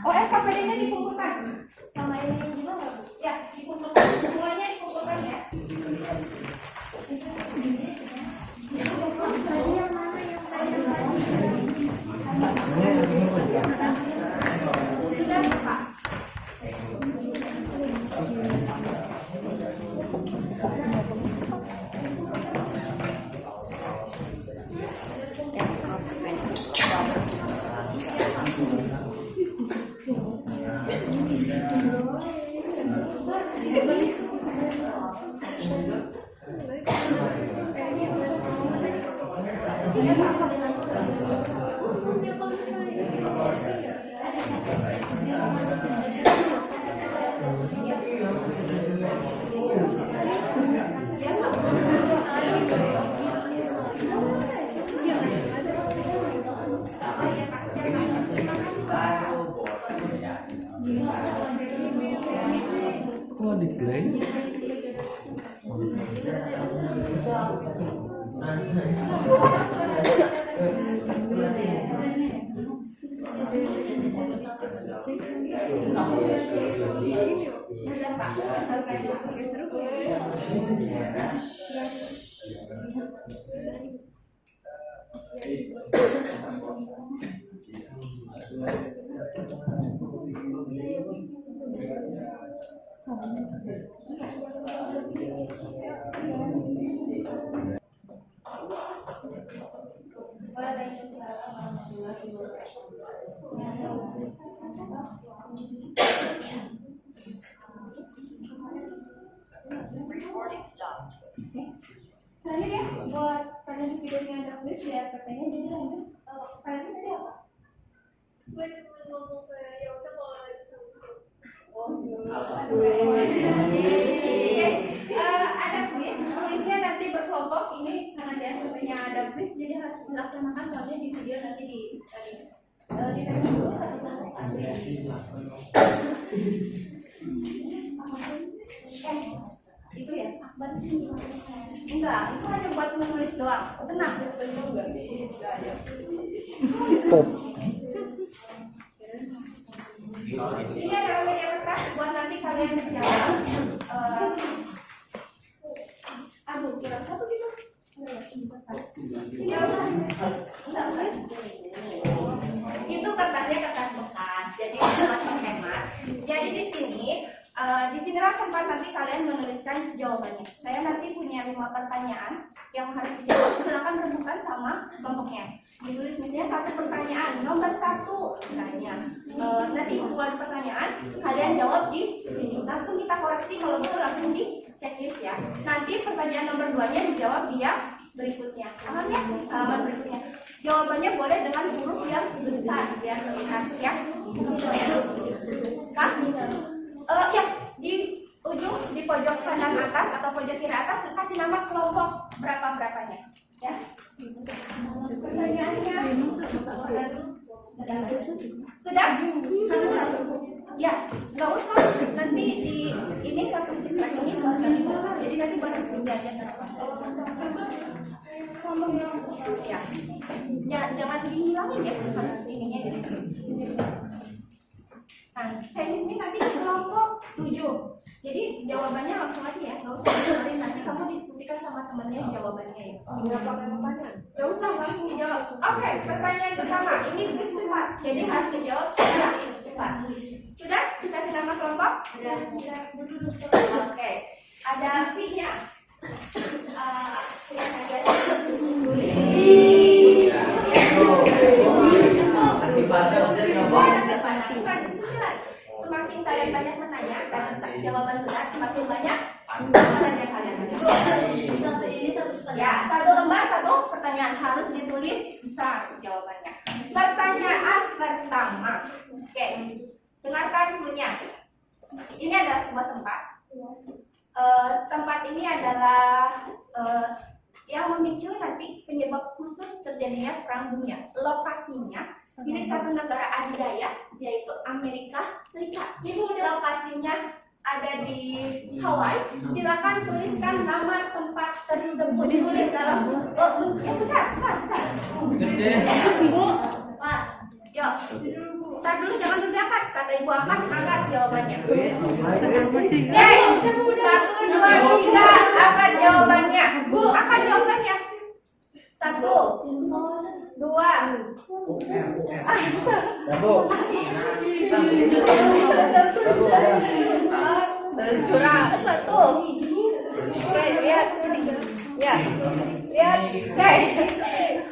Oh, KPD-nya dikumpulkan sama ini juga nggak? Ya, dikumpulkan. Semuanya dikumpulkan ya. Sudah, Pak. Kok di play? Terakhir ya, buat karena di videonya ada quiz ya, pertanyaan jadi lanjut. Kalian tadi apa? Gue cuma ngomong kayak ya udah kalau lagi Ada kuisnya nanti berkelompok ini karena dia namanya ada kuis jadi harus dilaksanakan soalnya di video nanti di dulu satu ya. Itu ya enggak, itu hanya buat menulis doang. Tenang, Top. ini adalah media kertas buat nanti kalian menjawab 5 pertanyaan yang harus dijawab. Silakan tentukan sama kelompoknya. Ditulis misalnya 1 pertanyaan, nomor 1 misalnya. Nanti kumpulan pertanyaan kalian jawab di sini. Langsung kita koreksi kalau gitu langsung di checklist ya. Nanti pertanyaan nomor 2-nya dijawab di yang berikutnya. Aman ya? Halaman berikutnya. Jawabannya boleh dengan huruf yang besar biar terlihat ya. Kak? Ya, di ujung di pojok kanan atas atau pojok kiri atas kasih nama kelompok berapanya ya. Pertanyaannya sudah satu-satu ya, nggak usah nanti di ini satu cekrek ini buat jadi nanti buat diskusi aja ya, jangan dihilangin ya harus ininya ya. Nah, teknis ini nanti di kelompok 7. Jadi jawabannya langsung aja ya, nggak usah dikeluarin. Nanti kamu diskusikan sama temennya jawabannya ya. Nggak usah langsung dijawab. Oke, pertanyaan pertama ini quiz cepat, jadi harus dijawab secara cepat. Sudah dikasih nama kelompok? Sudah. Oke, ada V-nya. Semakin kalian banyak menanya dan jawaban benar, semakin banyak jawaban yang kalian ya, 1 lembar 1 pertanyaan harus ditulis besar jawabannya. Pertanyaan pertama, oke, dengarkan dulunya. Ini adalah sebuah tempat. Tempat ini adalah yang memicu nanti penyebab khusus terjadinya perang dunia. Lokasinya milik satu negara adidaya yaitu Amerika Serikat. Lokasinya ada di Hawaii. Silakan tuliskan nama tempat tersebut. Ditulis dalam yang besar. Ibu, Pak, yuk. Ntar dulu jangan diangkat. Kata ibu angkat jawabannya. Yeay, 1, 2, 3, angkat jawabannya. Bu, angkat jawabannya. 1, 2. Curang 1. Oke, lihat. Ya. Lihat. Oke.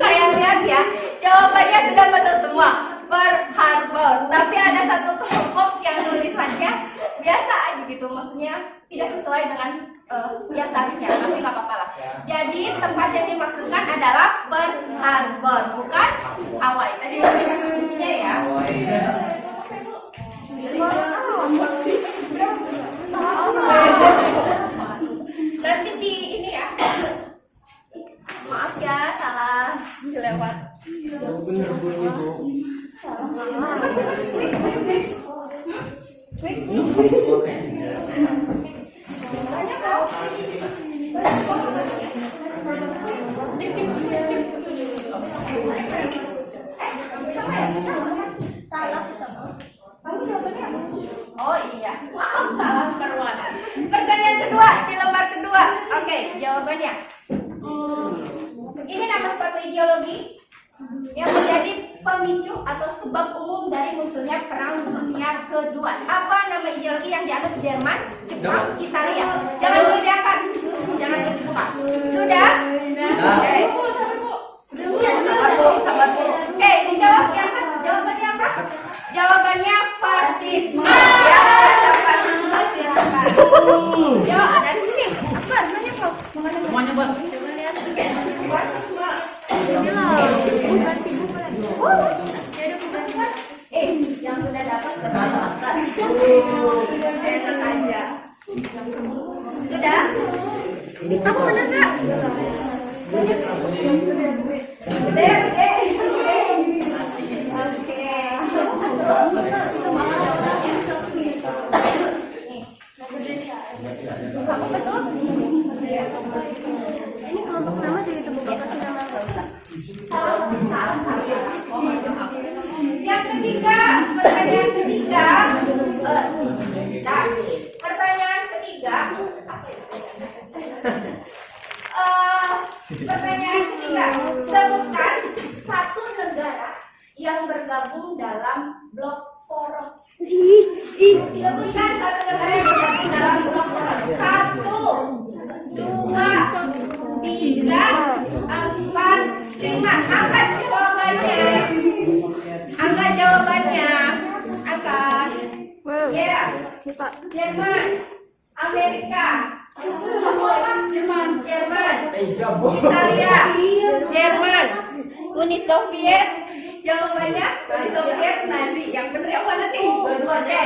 Saya lihat ya. Jawabannya sudah betul semua. Berharbor. Tapi ada satu kelompok yang tulisannya biasa aja gitu. Maksudnya tidak sesuai dengan yang seharusnya, tapi nggak apa-apa lah. Jadi tempat yang dimaksudkan adalah Pearl Harbor, bukan Hawaii. Tadi udah kata kuncinya ya. Nanti di ini ya. Maaf ya, salah lewat. Salah kita. Kamu jawabannya apa? Oh iya, maaf salah keruan. Pertanyaan kedua di lembar kedua. Oke, jawabannya. Ini nama suatu ideologi yang menjadi pemicu atau sebab umum dari munculnya Perang Dunia Kedua. Apa nama ideologi yang dianut Jerman, Jepang, Italia? Jangan dulu diangkat, jangan dulu dibuka. Sudah? Sabar bu. Dijawab, diangkat. Jawabannya apa? Jawabannya fasisme. Ya, fasisme silakan. Yuk, dari sini. Akbar, mana kau? Semuanya bang. Coba lihat. Fasisme. Ini loh. Yang sudah dapat dapat. Saya sengaja. Sudah? Kamu benar nggak? Udah. Kamu betul? Ini kelompok nama jadi terbuka kasih nama nggak usah. Yang ketiga, pertanyaan ketiga. Pertanyaan ketiga. Pertanyaan ketiga. Sebutkan satu negara yang bergabung dalam blok poros. Sebutkan satu negara yang bergabung dalam blok poros. 1, 2, Jerman, Amerika, Jerman, Italia, Jerman, Uni Soviet. Jawabannya Uni Soviet Nazi. Yang benar yang mana nih? Oke.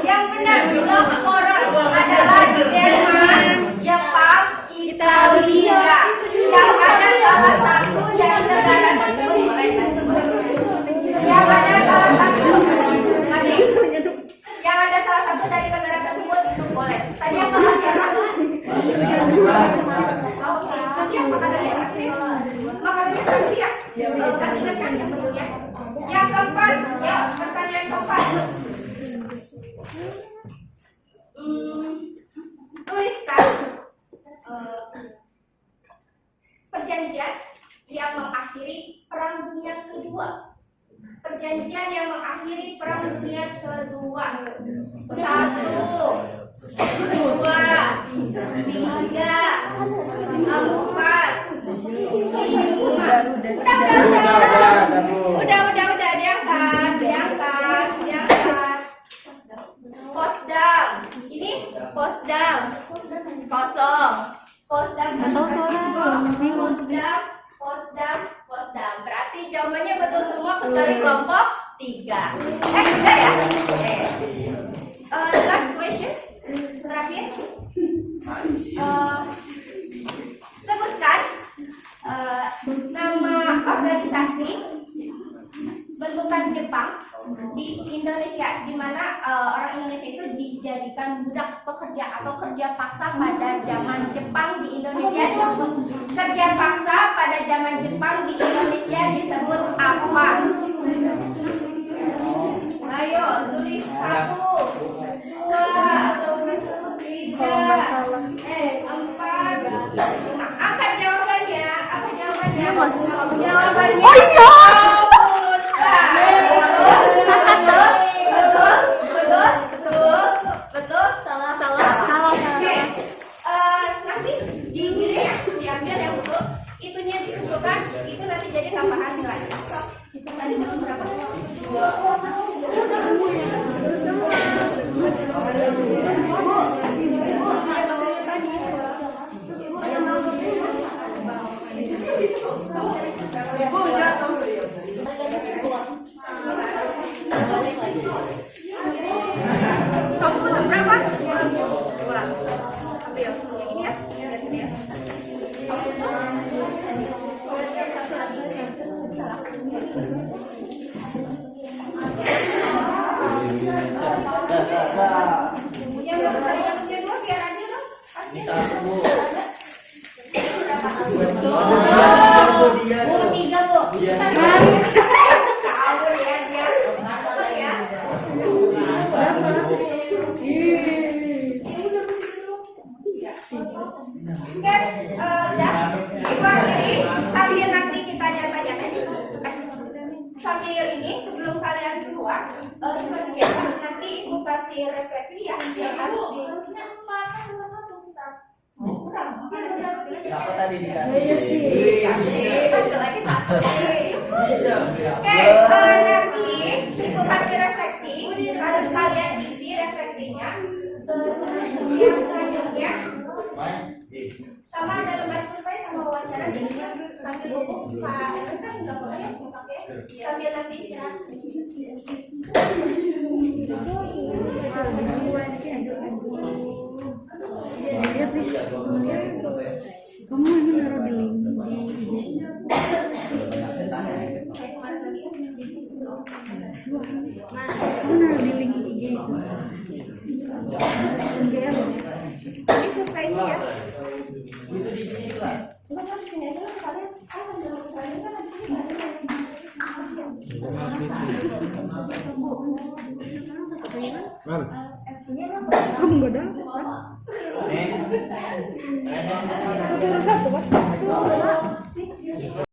Yang benar blok poros adalah Jerman, Jepang, Italia. Yang ada salah satu dari negara tersebut yang ada salah satu. Mari. Yang ada salah satu dari negara tersebut itu boleh. Tadi yang bahas yang satu. Oke. Nanti yang makanan ya. Makanannya tadi ya. Kasih ingatkan yang bentuknya. Yang keempat, ya pertanyaan keempat. Tuliskan perjanjian yang mengakhiri Perang Dunia Kedua. Perjanjian yang mengakhiri Perang Dunia Kedua. 1, 2, 3, 4, 5. Udah diangkat. Posdam. Ini posdam. Kosong. Posdam. Posdam. Berarti jawabannya betul semua kecuali kelompok 3. Tidak ya? Last question. Terakhir. Sebutkan nama organisasi bentukan Jepang di Indonesia, di mana orang Indonesia itu dijadikan budak pekerja atau kerja paksa pada zaman Jepang di Indonesia disebut kerja paksa pada zaman Jepang di Indonesia disebut apa? Ayo tulis 1, 2, 3, 4, 5. Angkat jawabannya. Jawabannya. Oh iya. Betul. Salah. Oke. Nanti diambil yang betul. Itunya dikumpulkan. Itu nanti jadi tambahan nilai. Tadi betul berapa? Kamu betul berapa? 2. Ambil yang ini ya. Lihat ini ya. Yang berapa? Yang kedua biar aja loh. Ini kamu. Tiga bu. Sambil ini sebelum kalian keluar seperti biasa nanti ibu kasih refleksi yang harus harusnya 4 Kenapa tadi dikasih? Lagi 1. Bisa. Oke, nanti ibu kasih refleksi harus kalian isi refleksinya. Yang selanjutnya sama ada lembar survei sama wawancara jadi sambil buku Pak Evan kan nggak boleh ya pakai sambil nanti kamu ini naruh di link IG itu. Ini surveinya ya. Itu di sini lah. Kamu enggak ada? Satu,